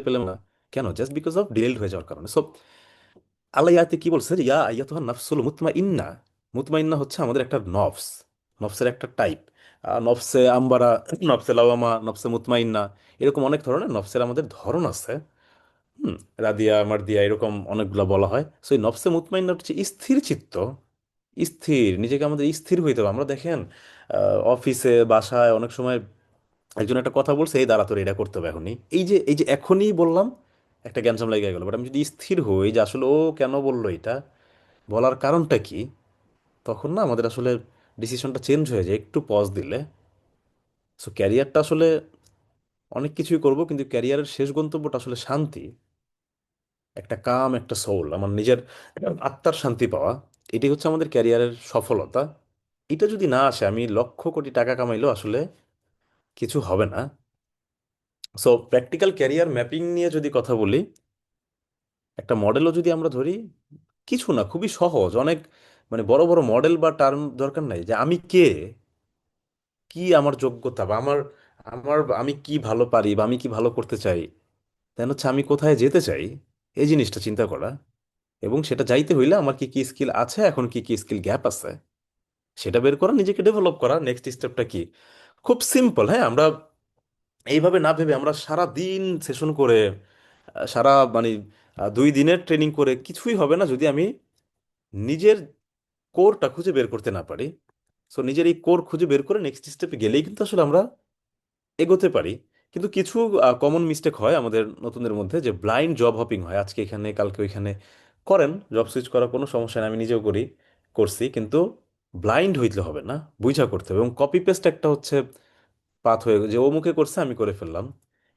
পেলাম না। কেন? জাস্ট বিকজ অফ ডিলেড হয়ে যাওয়ার কারণে। সো আল্লাহ ইয়াতে কি বলছে, যে ইয়া আইয়াতুহা নাফসুল মুতমাইন্না, মুতমাইন্না হচ্ছে আমাদের একটা নফস, নফসের একটা টাইপ। নফসে আম্বারা, নফসে লাওয়ামা, নফসে মুতমাইন্না, এরকম অনেক ধরনের নফসের আমাদের ধরন আছে। হুম, রাদিয়া, মারদিয়া, এরকম অনেকগুলো বলা হয়। সো এই নফসে মুতমাইন্না হচ্ছে স্থির চিত্ত, স্থির, নিজেকে আমাদের স্থির হইতে হবে। আমরা দেখেন অফিসে, বাসায় অনেক সময় একজন একটা কথা বলছে, এই দাঁড়া তোর এটা করতে হবে এখনই, এই যে এখনই বললাম, একটা গ্যাঞ্জাম লেগে গেল। বাট আমি যদি স্থির হই যে আসলে ও কেন বললো এটা, বলার কারণটা কি, তখন না আমাদের আসলে ডিসিশনটা চেঞ্জ হয়ে যায় একটু পজ দিলে। সো ক্যারিয়ারটা আসলে অনেক কিছুই করব, কিন্তু ক্যারিয়ারের শেষ গন্তব্যটা আসলে শান্তি, একটা কাম, একটা সোল, আমার নিজের আত্মার শান্তি পাওয়া, এটাই হচ্ছে আমাদের ক্যারিয়ারের সফলতা। এটা যদি না আসে, আমি লক্ষ কোটি টাকা কামাইলেও আসলে কিছু হবে না। সো প্র্যাকটিক্যাল ক্যারিয়ার ম্যাপিং নিয়ে যদি কথা বলি, একটা মডেলও যদি আমরা ধরি, কিছু না, খুবই সহজ অনেক, মানে বড় বড় মডেল বা টার্ম দরকার নাই। যে আমি কে, কি আমার যোগ্যতা, বা আমার আমার আমি কি ভালো পারি, বা আমি কি ভালো করতে চাই, দেন হচ্ছে আমি কোথায় যেতে চাই এই জিনিসটা চিন্তা করা, এবং সেটা যাইতে হইলে আমার কি কি স্কিল আছে, এখন কি কি স্কিল গ্যাপ আছে সেটা বের করা, নিজেকে ডেভেলপ করা। নেক্সট স্টেপটা কি? খুব সিম্পল। হ্যাঁ, আমরা এইভাবে না ভেবে আমরা সারা দিন সেশন করে সারা মানে 2 দিনের ট্রেনিং করে কিছুই হবে না যদি আমি নিজের কোরটা খুঁজে বের করতে না পারি। সো নিজের এই কোর খুঁজে বের করে নেক্সট স্টেপে গেলেই কিন্তু আসলে আমরা এগোতে পারি। কিন্তু কিছু কমন মিস্টেক হয় আমাদের নতুনদের মধ্যে, যে ব্লাইন্ড জব হপিং হয়, আজকে এখানে কালকে ওইখানে করেন। জব সুইচ করা কোনো সমস্যা নেই, আমি নিজেও করছি, কিন্তু ব্লাইন্ড হইতে হবে না, বুঝা করতে হবে। এবং কপি পেস্ট একটা হচ্ছে পাথ হয়ে যে ও মুখে করছে আমি করে ফেললাম,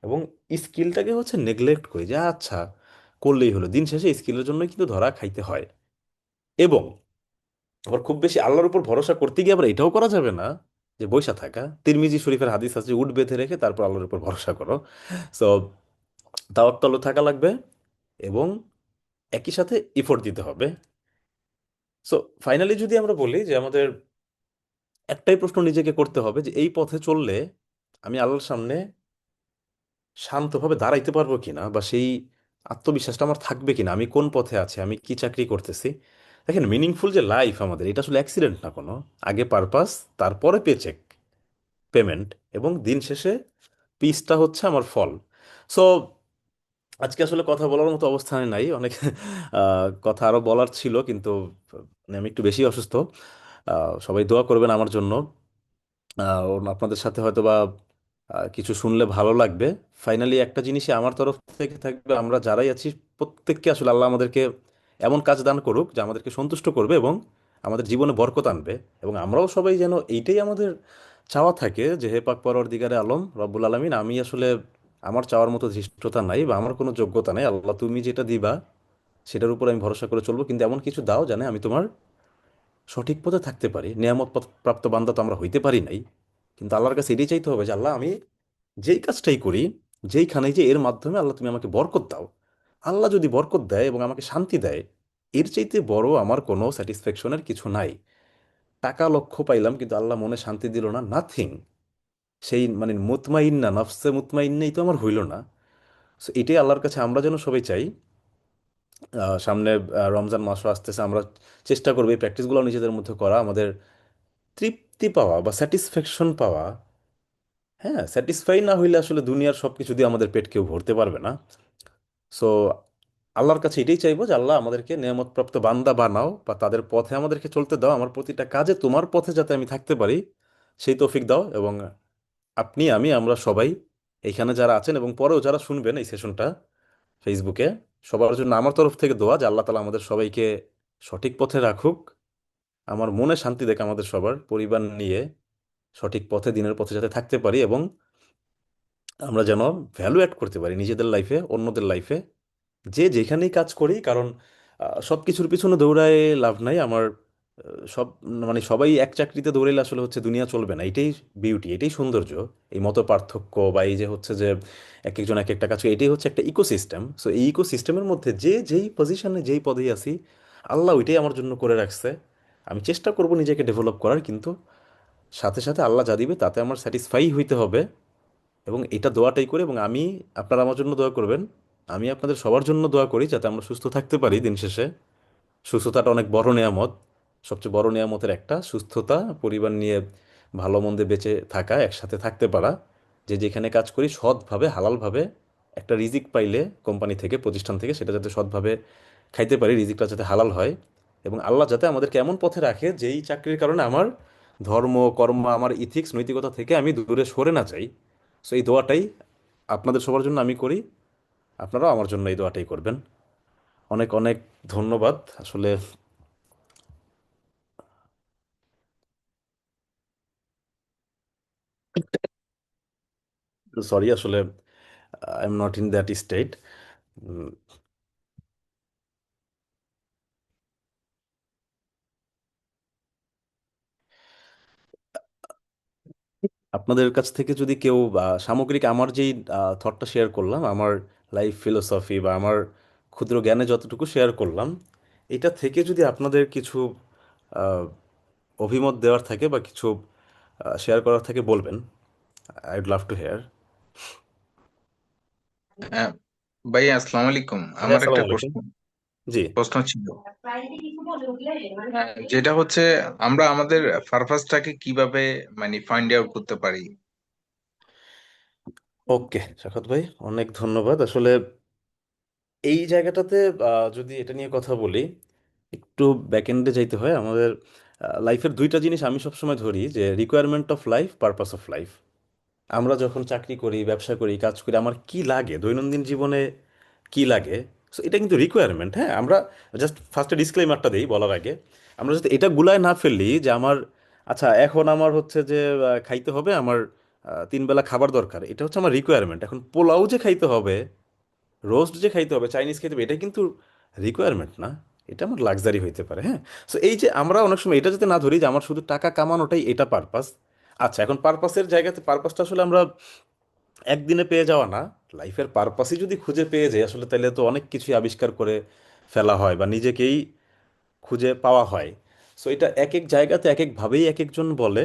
এবং স্কিলটাকে হচ্ছে নেগলেক্ট করি যে আচ্ছা করলেই হলো। দিন শেষে স্কিলের জন্যই কিন্তু ধরা খাইতে হয়। এবং আবার খুব বেশি আল্লাহর উপর ভরসা করতে গিয়ে আবার এটাও করা যাবে না যে বইসা থাকা। তিরমিজি শরীফের হাদিস আছে, উট বেঁধে রেখে তারপর আল্লাহর উপর ভরসা করো। সো তাওয়াক্কালও থাকা লাগবে, এবং একই সাথে ইফোর্ট দিতে হবে। সো ফাইনালি যদি আমরা বলি যে আমাদের একটাই প্রশ্ন নিজেকে করতে হবে, যে এই পথে চললে আমি আল্লাহর সামনে শান্তভাবে দাঁড়াইতে পারবো কিনা, বা সেই আত্মবিশ্বাসটা আমার থাকবে কিনা, আমি কোন পথে আছি, আমি কি চাকরি করতেছি। দেখেন, মিনিংফুল যে লাইফ আমাদের, এটা আসলে অ্যাক্সিডেন্ট না কোনো। আগে পারপাস, তারপরে পেচেক, পেমেন্ট, এবং দিন শেষে পিসটা হচ্ছে আমার ফল। সো আজকে আসলে কথা বলার মতো অবস্থানে নাই অনেক। কথা আরো বলার ছিল, কিন্তু আমি একটু বেশি অসুস্থ। সবাই দোয়া করবেন আমার জন্য। আপনাদের সাথে হয়তো বা কিছু শুনলে ভালো লাগবে। ফাইনালি একটা জিনিসই আমার তরফ থেকে থাকবে, আমরা যারাই আছি প্রত্যেককে আসলে আল্লাহ আমাদেরকে এমন কাজ দান করুক যা আমাদেরকে সন্তুষ্ট করবে এবং আমাদের জীবনে বরকত আনবে। এবং আমরাও সবাই যেন এইটাই আমাদের চাওয়া থাকে, যে হে পাক পরওয়ারদিগারে আলম রব্বুল আলামিন, আমি আসলে আমার চাওয়ার মতো ধৃষ্টতা নাই বা আমার কোনো যোগ্যতা নাই, আল্লাহ তুমি যেটা দিবা সেটার উপর আমি ভরসা করে চলবো, কিন্তু এমন কিছু দাও জানে আমি তোমার সঠিক পথে থাকতে পারি। নিয়ামত প্রাপ্ত বান্দা তো আমরা হইতে পারি নাই, কিন্তু আল্লাহর কাছে এটাই চাইতে হবে যে আল্লাহ আমি যেই কাজটাই করি, যেইখানেই যে এর মাধ্যমে আল্লাহ তুমি আমাকে বরকত দাও। আল্লাহ যদি বরকত দেয় এবং আমাকে শান্তি দেয়, এর চাইতে বড় আমার কোনো স্যাটিসফ্যাকশনের কিছু নাই। টাকা লক্ষ পাইলাম কিন্তু আল্লাহ মনে শান্তি দিল না, নাথিং। সেই মানে মুতমাইন্না নফসে মুতমাইন্নাই তো আমার হইল না। সো এটাই আল্লাহর কাছে আমরা যেন সবাই চাই। সামনে রমজান মাসও আসতেছে, আমরা চেষ্টা করবো এই প্র্যাকটিসগুলো নিজেদের মধ্যে করা, আমাদের তৃপ্তি পাওয়া বা স্যাটিসফ্যাকশন পাওয়া। হ্যাঁ, স্যাটিসফাই না হইলে আসলে দুনিয়ার সব কিছু দিয়ে আমাদের পেট কেউ ভরতে পারবে না। সো আল্লাহর কাছে এটাই চাইবো যে আল্লাহ আমাদেরকে নেয়ামতপ্রাপ্ত বান্দা বানাও, বা তাদের পথে আমাদেরকে চলতে দাও, আমার প্রতিটা কাজে তোমার পথে যাতে আমি থাকতে পারি সেই তৌফিক দাও। এবং আপনি আমি আমরা সবাই এইখানে যারা আছেন এবং পরেও যারা শুনবেন এই সেশনটা ফেসবুকে, সবার জন্য আমার তরফ থেকে দোয়া যে আল্লাহ তালা আমাদের সবাইকে সঠিক পথে রাখুক, আমার মনে শান্তি দেখ, আমাদের সবার পরিবার নিয়ে সঠিক পথে দিনের পথে যাতে থাকতে পারি, এবং আমরা যেন ভ্যালু অ্যাড করতে পারি নিজেদের লাইফে, অন্যদের লাইফে, যে যেখানেই কাজ করি। কারণ সব কিছুর পিছনে দৌড়ায় লাভ নাই আমার। সব মানে সবাই এক চাকরিতে দৌড়াইলে আসলে হচ্ছে দুনিয়া চলবে না। এটাই বিউটি, এটাই সৌন্দর্য। এই মত পার্থক্য বা এই যে হচ্ছে যে এক একজন এক একটা কাজ করে, এটাই হচ্ছে একটা ইকোসিস্টেম। সো এই ইকোসিস্টেমের মধ্যে যে যেই পজিশনে যেই পদেই আছি, আল্লাহ ওইটাই আমার জন্য করে রাখছে। আমি চেষ্টা করব নিজেকে ডেভেলপ করার, কিন্তু সাথে সাথে আল্লাহ যা দিবে তাতে আমার স্যাটিসফাই হইতে হবে। এবং এটা দোয়াটাই করি, এবং আমি, আপনারা আমার জন্য দোয়া করবেন। আমি আপনাদের সবার জন্য দোয়া করি যাতে আমরা সুস্থ থাকতে পারি দিন শেষে। সুস্থতাটা অনেক বড় নেয়ামত, সবচেয়ে বড় নেয়ামতের একটা সুস্থতা, পরিবার নিয়ে ভালো মন্দে বেঁচে থাকা, একসাথে থাকতে পারা। যে যেখানে কাজ করি সৎভাবে হালালভাবে একটা রিজিক পাইলে কোম্পানি থেকে, প্রতিষ্ঠান থেকে, সেটা যাতে সৎভাবে খাইতে পারি, রিজিকটা যাতে হালাল হয়। এবং আল্লাহ যাতে আমাদেরকে এমন পথে রাখে যেই চাকরির কারণে আমার ধর্ম কর্ম, আমার ইথিক্স নৈতিকতা থেকে আমি দূরে সরে না যাই। সো এই দোয়াটাই আপনাদের সবার জন্য আমি করি, আপনারাও আমার জন্য এই দোয়াটাই করবেন। অনেক অনেক ধন্যবাদ আসলে। সরি আসলে I am not in that state. আপনাদের কাছ থেকে যদি কেউ সামগ্রিক আমার যেই থটটা শেয়ার করলাম, আমার লাইফ ফিলোসফি বা আমার ক্ষুদ্র জ্ঞানে যতটুকু শেয়ার করলাম, এটা থেকে যদি আপনাদের কিছু আহ, অভিমত দেওয়ার থাকে বা কিছু শেয়ার করার থাকে বলবেন। I would love to hear. ভাই আসসালামু আলাইকুম। ভাই আমার একটা আসসালামু আলাইকুম। প্রশ্ন জি। প্রশ্ন ছিল। যেটা হচ্ছে আমরা আমাদের পারপাসটাকে কিভাবে মানে ফাইন্ড আউট করতে পারি? ওকে সাখাত ভাই, অনেক ধন্যবাদ। আসলে এই জায়গাটাতে যদি এটা নিয়ে কথা বলি, একটু ব্যাকএন্ডে যাইতে হয় আমাদের। লাইফের দুইটা জিনিস আমি সবসময় ধরি, যে requirement of life, purpose of life. আমরা যখন চাকরি করি, ব্যবসা করি, কাজ করি, আমার কি লাগে দৈনন্দিন জীবনে, কি লাগে, সো এটা কিন্তু রিকোয়ারমেন্ট। হ্যাঁ, আমরা জাস্ট ফার্স্টে ডিসক্লেমারটা দিই বলার আগে। আমরা যদি এটা গুলায় না ফেললি যে আমার, আচ্ছা এখন আমার হচ্ছে যে খাইতে হবে, আমার তিন বেলা খাবার দরকার, এটা হচ্ছে আমার রিকোয়ারমেন্ট। এখন পোলাও যে খাইতে হবে, রোস্ট যে খাইতে হবে, চাইনিজ খাইতে হবে, এটা কিন্তু রিকোয়ারমেন্ট না, এটা আমার লাক্সারি হইতে পারে। হ্যাঁ, সো এই যে আমরা অনেক সময় এটা যাতে না ধরি যে আমার শুধু টাকা কামানোটাই এটা পারপাস। আচ্ছা, এখন পারপাসের জায়গাতে পারপাসটা আসলে আমরা একদিনে পেয়ে যাওয়া না। লাইফের পারপাসই যদি খুঁজে পেয়ে যাই আসলে, তাহলে তো অনেক কিছুই আবিষ্কার করে ফেলা হয় বা নিজেকেই খুঁজে পাওয়া হয়। সো এটা এক এক জায়গাতে এক একভাবেই এক একজন বলে,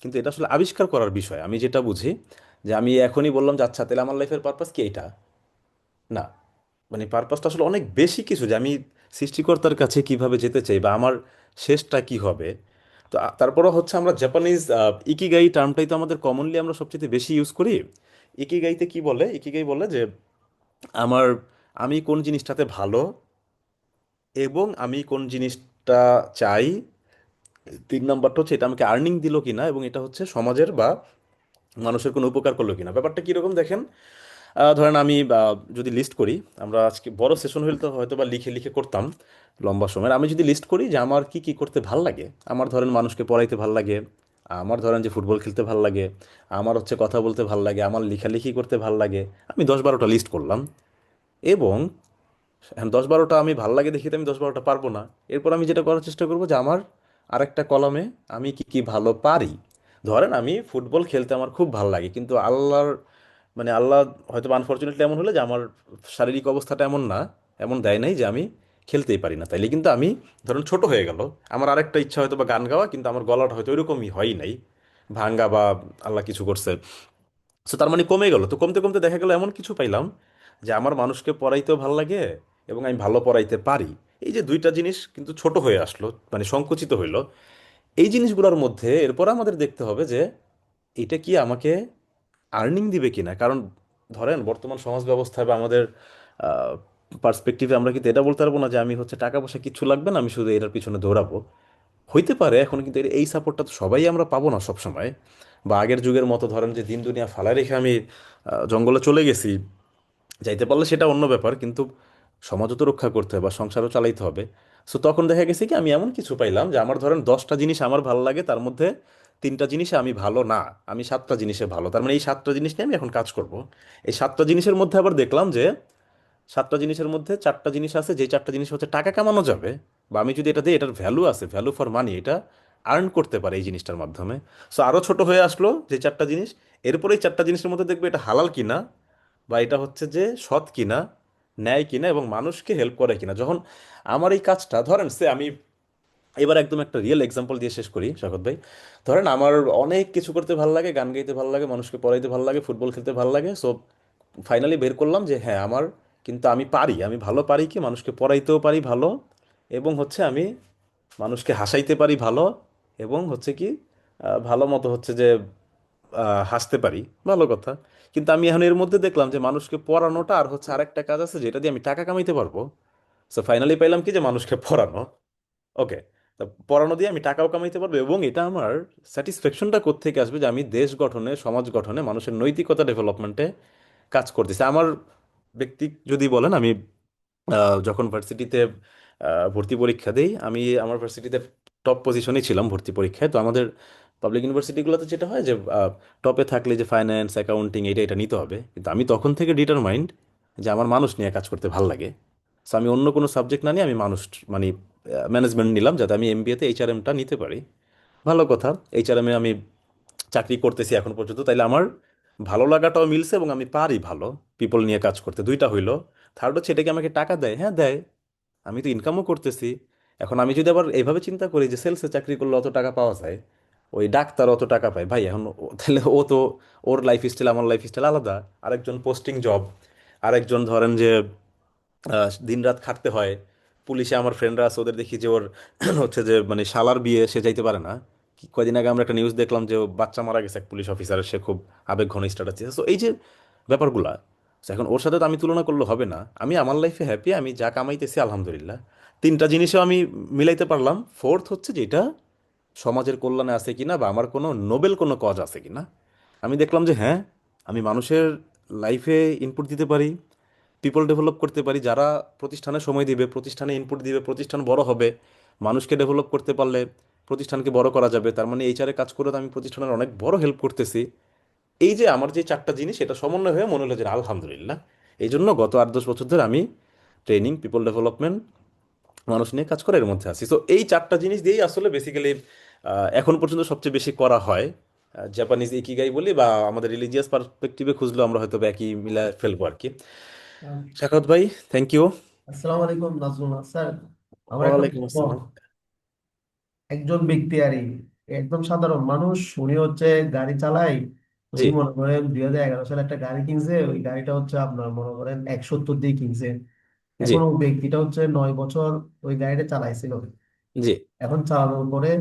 কিন্তু এটা আসলে আবিষ্কার করার বিষয়। আমি যেটা বুঝি, যে আমি এখনই বললাম যে আচ্ছা তাহলে আমার লাইফের পারপাস কি, এটা না। মানে পারপাসটা আসলে অনেক বেশি কিছু, যে আমি সৃষ্টিকর্তার কাছে কিভাবে যেতে চাই বা আমার শেষটা কি হবে। তো তারপরও হচ্ছে আমরা জাপানিজ ইকিগাই টার্মটাই তো আমাদের কমনলি আমরা সবচেয়ে বেশি ইউজ করি। ইকিগাইতে কি বলে, ইকিগাই বলে যে আমার, আমি কোন জিনিসটাতে ভালো এবং আমি কোন জিনিসটা চাই। তিন নম্বরটা হচ্ছে এটা আমাকে আর্নিং দিল কিনা, এবং এটা হচ্ছে সমাজের বা মানুষের কোনো উপকার করলো কিনা। ব্যাপারটা কীরকম দেখেন, ধরেন আমি যদি লিস্ট করি, আমরা আজকে বড় সেশন হইলে তো হয়তো বা লিখে লিখে করতাম লম্বা সময়। আমি যদি লিস্ট করি যে আমার কি কি করতে ভাল লাগে, আমার ধরেন মানুষকে পড়াইতে ভাল লাগে, আমার ধরেন যে ফুটবল খেলতে ভাল লাগে, আমার হচ্ছে কথা বলতে ভাল লাগে, আমার লেখালেখি করতে ভাল লাগে, আমি 10-12টা লিস্ট করলাম। এবং এখন 10-12টা আমি ভাল লাগে দেখি তো আমি 10-12টা পারবো না। এরপর আমি যেটা করার চেষ্টা করবো যে আমার আরেকটা কলামে আমি কি কি ভালো পারি। ধরেন আমি ফুটবল খেলতে আমার খুব ভাল লাগে, কিন্তু আল্লাহর, মানে আল্লাহ হয়তো আনফর্চুনেটলি এমন হলে যে আমার শারীরিক অবস্থাটা এমন না, এমন দেয় নাই যে আমি খেলতেই পারি না, তাইলে কিন্তু আমি, ধরুন ছোট হয়ে গেল, আমার আরেকটা ইচ্ছা হয়তো বা গান গাওয়া, কিন্তু আমার গলাটা হয়তো ওইরকমই হয় নাই, ভাঙ্গা বা আল্লাহ কিছু করছে। সো তার মানে কমে গেল। তো কমতে কমতে দেখা গেল এমন কিছু পাইলাম যে আমার মানুষকে পড়াইতেও ভাল লাগে এবং আমি ভালো পড়াইতে পারি। এই যে দুইটা জিনিস কিন্তু ছোট হয়ে আসলো, মানে সংকুচিত হইলো। এই জিনিসগুলোর মধ্যে এরপর আমাদের দেখতে হবে যে এটা কি আমাকে আর্নিং দিবে কিনা। কারণ ধরেন বর্তমান সমাজ ব্যবস্থায় বা আমাদের পার্সপেক্টিভে আমরা কিন্তু এটা বলতে পারবো না যে আমি হচ্ছে টাকা পয়সা কিচ্ছু লাগবে না, আমি শুধু এটার পিছনে দৌড়াবো। হইতে পারে এখন, কিন্তু এই সাপোর্টটা তো সবাই আমরা পাবো না সব সময়। বা আগের যুগের মতো ধরেন যে দিন দুনিয়া ফালায় রেখে আমি জঙ্গলে চলে গেছি, যাইতে পারলে সেটা অন্য ব্যাপার, কিন্তু সমাজও তো রক্ষা করতে হবে বা সংসারও চালাইতে হবে। সো তখন দেখা গেছে কি আমি এমন কিছু পাইলাম যে আমার ধরেন 10টা জিনিস আমার ভালো লাগে, তার মধ্যে তিনটা জিনিসে আমি ভালো না, আমি 7টা জিনিসে ভালো। তার মানে এই 7টা জিনিস নিয়ে আমি এখন কাজ করব। এই 7টা জিনিসের মধ্যে আবার দেখলাম যে 7টা জিনিসের মধ্যে 4টা জিনিস আছে, যে 4টা জিনিস হচ্ছে টাকা কামানো যাবে, বা আমি যদি এটা দিই এটার ভ্যালু আছে, ভ্যালু ফর মানি, এটা আর্ন করতে পারে এই জিনিসটার মাধ্যমে। সো আরও ছোট হয়ে আসলো যে 4টা জিনিস। এরপরে এই 4টা জিনিসের মধ্যে দেখবে এটা হালাল কিনা, বা এটা হচ্ছে যে সৎ কিনা, ন্যায় কিনা, এবং মানুষকে হেল্প করে কিনা। যখন আমার এই কাজটা ধরেন সে আমি, এবার একদম একটা রিয়েল এক্সাম্পল দিয়ে শেষ করি শকত ভাই। ধরেন আমার অনেক কিছু করতে ভালো লাগে, গান গাইতে ভালো লাগে, মানুষকে পড়াইতে ভালো লাগে, ফুটবল খেলতে ভালো লাগে। সো ফাইনালি বের করলাম যে হ্যাঁ আমার, কিন্তু আমি পারি, আমি ভালো পারি কি, মানুষকে পড়াইতেও পারি ভালো, এবং হচ্ছে আমি মানুষকে হাসাইতে পারি ভালো, এবং হচ্ছে কি ভালো মতো হচ্ছে যে হাসতে পারি, ভালো কথা। কিন্তু আমি এখন এর মধ্যে দেখলাম যে মানুষকে পড়ানোটা আর হচ্ছে আরেকটা কাজ আছে যেটা দিয়ে আমি টাকা কামাইতে পারবো। সো ফাইনালি পাইলাম কি যে মানুষকে পড়ানো। ওকে, তা পড়ানো দিয়ে আমি টাকাও কামাইতে পারবো, এবং এটা আমার স্যাটিসফ্যাকশনটা কোত্থেকে আসবে যে আমি দেশ গঠনে, সমাজ গঠনে, মানুষের নৈতিকতা ডেভেলপমেন্টে কাজ করতেছি। আমার ব্যক্তি যদি বলেন, আমি যখন ভার্সিটিতে ভর্তি পরীক্ষা দিই, আমি আমার ভার্সিটিতে টপ পজিশনেই ছিলাম ভর্তি পরীক্ষায়। তো আমাদের পাবলিক ইউনিভার্সিটিগুলোতে যেটা হয় যে টপে থাকলে যে ফাইন্যান্স, অ্যাকাউন্টিং, এটা এটা নিতে হবে, কিন্তু আমি তখন থেকে ডিটারমাইন্ড যে আমার মানুষ নিয়ে কাজ করতে ভালো লাগে। সো আমি অন্য কোনো সাবজেক্ট না নিয়ে আমি মানুষ, মানে ম্যানেজমেন্ট নিলাম, যাতে আমি এমবিএতে এইচআরএমটা নিতে পারি। ভালো কথা, এইচআরএমে আমি চাকরি করতেছি এখন পর্যন্ত, তাইলে আমার ভালো লাগাটাও মিলছে এবং আমি পারি ভালো পিপল নিয়ে কাজ করতে, দুইটা হইলো। থার্ড হচ্ছে এটা কি আমাকে টাকা দেয়, হ্যাঁ দেয়, আমি তো ইনকামও করতেছি। এখন আমি যদি আবার এইভাবে চিন্তা করি যে সেলসে চাকরি করলে অত টাকা পাওয়া যায়, ওই ডাক্তার অত টাকা পায়, ভাই এখন তাহলে ও তো, ওর লাইফ স্টাইল আমার লাইফ স্টাইল আলাদা, আরেকজন পোস্টিং জব, আরেকজন ধরেন যে দিনরাত খাটতে হয় পুলিশে। আমার ফ্রেন্ডরা আছে, ওদের দেখি যে ওর হচ্ছে যে মানে শালার বিয়ে সে যাইতে পারে না। কয়দিন আগে আমরা একটা নিউজ দেখলাম যে ও বাচ্চা মারা গেছে এক পুলিশ অফিসারের, সে খুব আবেগ ঘন স্ট্যাটাস দিয়েছে। তো এই যে ব্যাপারগুলা, so এখন ওর সাথে তো আমি তুলনা করলে হবে না। আমি আমার লাইফে হ্যাপি, আমি যা কামাইতেছি আলহামদুলিল্লাহ। তিনটা জিনিসও আমি মিলাইতে পারলাম। ফোর্থ হচ্ছে যেটা সমাজের কল্যাণে আছে কিনা বা আমার কোনো নোবেল কোনো কজ আছে কিনা। আমি দেখলাম যে হ্যাঁ, আমি মানুষের লাইফে ইনপুট দিতে পারি, পিপল ডেভেলপ করতে পারি। যারা প্রতিষ্ঠানে সময় দিবে, প্রতিষ্ঠানে ইনপুট দিবে, প্রতিষ্ঠান বড় হবে। মানুষকে ডেভেলপ করতে পারলে প্রতিষ্ঠানকে বড় করা যাবে। তার মানে এইচআরে কাজ করে তো আমি প্রতিষ্ঠানের অনেক বড় হেল্প করতেছি। এই যে আমার যে চারটা জিনিস, এটা সমন্বয় হয়ে মনে হলো যে আলহামদুলিল্লাহ। এই জন্য গত 8-10 বছর ধরে আমি ট্রেনিং, পিপল ডেভেলপমেন্ট, মানুষ নিয়ে কাজ করে এর মধ্যে আছি। তো এই চারটা জিনিস দিয়েই আসলে বেসিক্যালি এখন পর্যন্ত সবচেয়ে বেশি করা হয়। জাপানিজ ইকিগাই বলি বা আমাদের রিলিজিয়াস পার্সপেক্টিভে খুঁজলেও আমরা হয়তো বা একই মিলে ফেলবো আর কি। শাখাত ভাই, থ্যাংক ইউ। আসসালামু আলাইকুম নাজমুল্লাহ স্যার। আমার একটা ওয়ালাইকুম প্রশ্ন। আসসালাম। একজন ব্যক্তি আর একদম সাধারণ মানুষ, উনি হচ্ছে গাড়ি চালায়। জি, উনি মনে করেন 2011 সালে একটা গাড়ি কিনছে, ওই গাড়িটা হচ্ছে আপনার মনে করেন 170 দিয়ে কিনছে। জি, এখন ওই ব্যক্তিটা হচ্ছে 9 বছর ওই গাড়িটা চালাইছিল। জি, এখন চালানোর পরে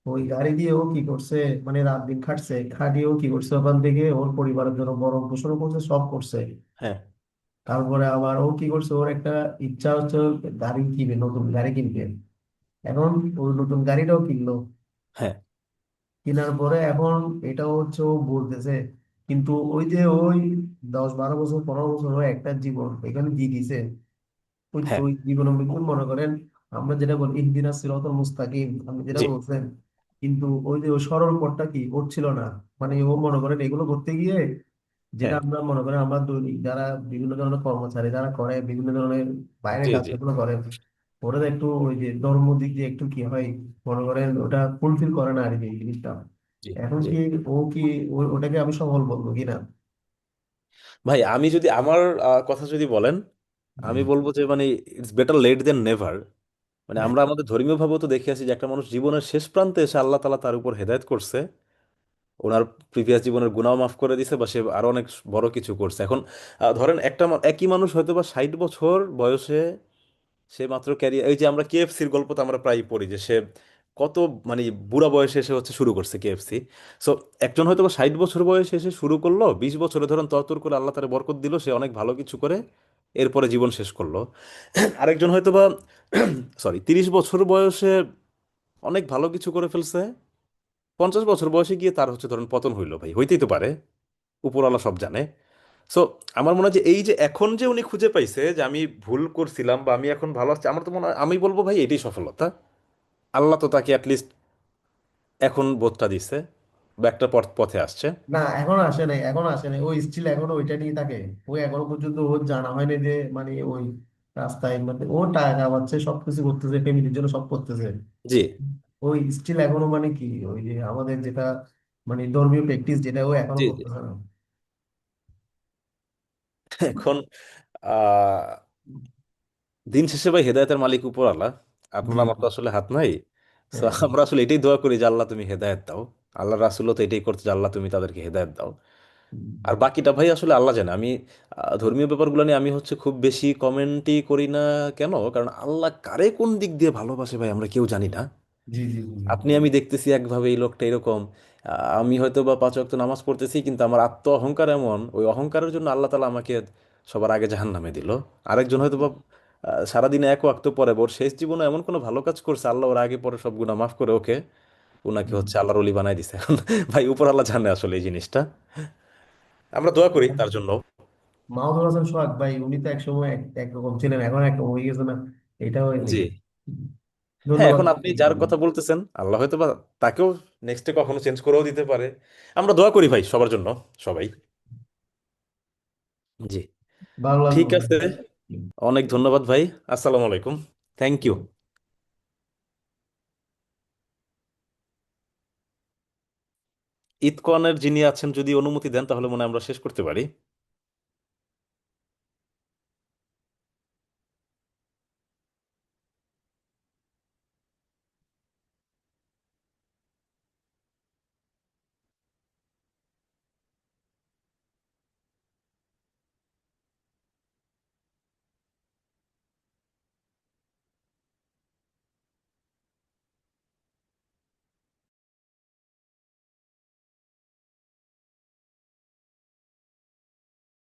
ওই গাড়ি দিয়ে ও কি করছে, মানে রাত দিন খাটছে, খাটিয়ে ও কি করছে, ওখান থেকে ওর পরিবারের জন্য বড় পোষণ করছে, সব করছে। হ্যাঁ, তারপরে আবার ও কি করছে, ওর একটা ইচ্ছা হচ্ছে গাড়ি কিনবে, নতুন গাড়ি কিনবে। এখন ওই নতুন গাড়িটাও কিনলো। হ্যাঁ, কেনার পরে এখন এটা হচ্ছে ও বলতেছে, কিন্তু ওই যে ওই 10-12 বছর 15 বছর ও একটা জীবন এখানে দিয়ে দিছে। ওই হ্যাঁ, ওই জীবনের মধ্যে মনে করেন আমরা যেটা বলি ইহদিনা সিরাতাল মুস্তাকিম, আপনি যেটা জি, বলছেন, কিন্তু ওই যে ওই সরল পথটা কি ওর ছিল না। মানে ও মনে করেন এগুলো করতে গিয়ে, যেটা হ্যাঁ, আমরা মনে করেন আমরা দৈনিক যারা বিভিন্ন ধরনের কর্মচারী যারা করে, বিভিন্ন ধরনের বাইরে জি, জি, কাজগুলো করে, ওরা একটু ওই যে ধর্ম দিক দিয়ে একটু কি হয়, মনে করেন ওটা ফুলফিল করে না আর কি এই জিনিসটা। জি, এখন জি। কি ও কি ওটাকে আমি সফল বলবো কিনা? ভাই আমি যদি আমার কথা যদি বলেন, আমি বলবো যে মানে it's better late than never. মানে হ্যাঁ। আমরা আমাদের ধর্মীয় ভাবেও তো দেখে আছি যে একটা মানুষ জীবনের শেষ প্রান্তে এসে আল্লাহ তালা তার উপর হেদায়েত করছে, ওনার প্রিভিয়াস জীবনের গুনাহ মাফ করে দিছে বা সে আরো অনেক বড় কিছু করছে। এখন ধরেন একটা একই মানুষ হয়তো বা 60 বছর বয়সে সে মাত্র ক্যারিয়ার, এই যে আমরা কেএফসির গল্প তো আমরা প্রায় পড়ি যে সে কত মানে বুড়া বয়সে এসে হচ্ছে শুরু করছে কেএফসি। সো একজন হয়তো বা 60 বছর বয়সে এসে শুরু করলো, 20 বছরে ধরেন তরতর করে আল্লাহ তারে বরকত দিল, সে অনেক ভালো কিছু করে এরপরে জীবন শেষ করলো। আরেকজন হয়তো বা সরি 30 বছর বয়সে অনেক ভালো কিছু করে ফেলছে, 50 বছর বয়সে গিয়ে তার হচ্ছে ধরেন পতন হইলো। ভাই হইতেই তো পারে, উপরওয়ালা সব জানে। সো আমার মনে হয় যে এই যে এখন যে উনি খুঁজে পাইছে যে আমি ভুল করছিলাম বা আমি এখন ভালো আছি, আমার তো মনে হয় আমি বলবো ভাই এটাই সফলতা। আল্লাহ তো তাকে অ্যাটলিস্ট এখন বোধটা দিচ্ছে বা একটা পথে আসছে। না, এখন আসে নাই, এখন আসে নাই, ও স্টিল এখনো ওইটা নিয়ে থাকে। ও এখনো পর্যন্ত ওর জানা হয়নি যে মানে ওই রাস্তায় মানে ও টাকা কামাচ্ছে, সবকিছু করতেছে, ফ্যামিলির জন্য সব করতেছে। জি। ওই স্টিল এখনো মানে কি ওই যে আমাদের যেটা মানে ধর্মীয় প্র্যাকটিস যেটা ও এখনো জি, জি। করতেছে না। এখন আহ দিন শেষে ভাই হেদায়েতের মালিক উপরওয়ালা, আপনার জি আমার তো আসলে হাত নাই। সো হ্যাঁ। আমরা আসলে এটাই দোয়া করি যে আল্লাহ তুমি হেদায়েত দাও। আল্লাহ রাসূলও তো এটাই করতে যে আল্লাহ তুমি তাদেরকে হেদায়েত দাও। আর বাকিটা ভাই আসলে আল্লাহ জানে। আমি ধর্মীয় ব্যাপারগুলো নিয়ে আমি হচ্ছে খুব বেশি কমেন্টই করি না। কেন? কারণ আল্লাহ কারে কোন দিক দিয়ে ভালোবাসে ভাই আমরা কেউ জানি না। জি জি জি জি। আপনি আমি দেখতেছি একভাবে, এই লোকটা এরকম। আমি হয়তো বা 5 ওয়াক্ত নামাজ পড়তেছি কিন্তু আমার আত্ম অহংকার এমন, ওই অহংকারের জন্য আল্লাহ তালা আমাকে সবার আগে জাহান্নামে দিল। আরেকজন হয়তো বা সারাদিনে 1 ওয়াক্ত পরে ওর শেষ জীবনে এমন কোনো ভালো কাজ করছে, আল্লাহ ওর আগে পরে সব গুনাহ মাফ করে ওকে ওনাকে হুম। হচ্ছে আল্লাহর ওলি বানাই দিছে। এখন ভাই উপর আল্লাহ জানে আসলে এই জিনিসটা। আমরা দোয়া করি তার জন্য। মাহমুদুল হাসান সোহাগ ভাই, উনি তো একসময় একরকম ছিলেন, এখন একরকম হয়ে গেছে না? এটাও জি। নাকি? হ্যাঁ, ধন্যবাদ। এখন আপনি যার কথা বলতেছেন আল্লাহ হয়তো বা তাকেও নেক্সটে কখনো চেঞ্জ করেও দিতে পারে। আমরা দোয়া করি ভাই সবার জন্য, সবাই। জি। ভালো লাগলো। ঠিক আছে, অনেক ধন্যবাদ ভাই। আসসালামু আলাইকুম। Thank you. ইতকনের যিনি আছেন যদি অনুমতি দেন তাহলে মনে হয় আমরা শেষ করতে পারি।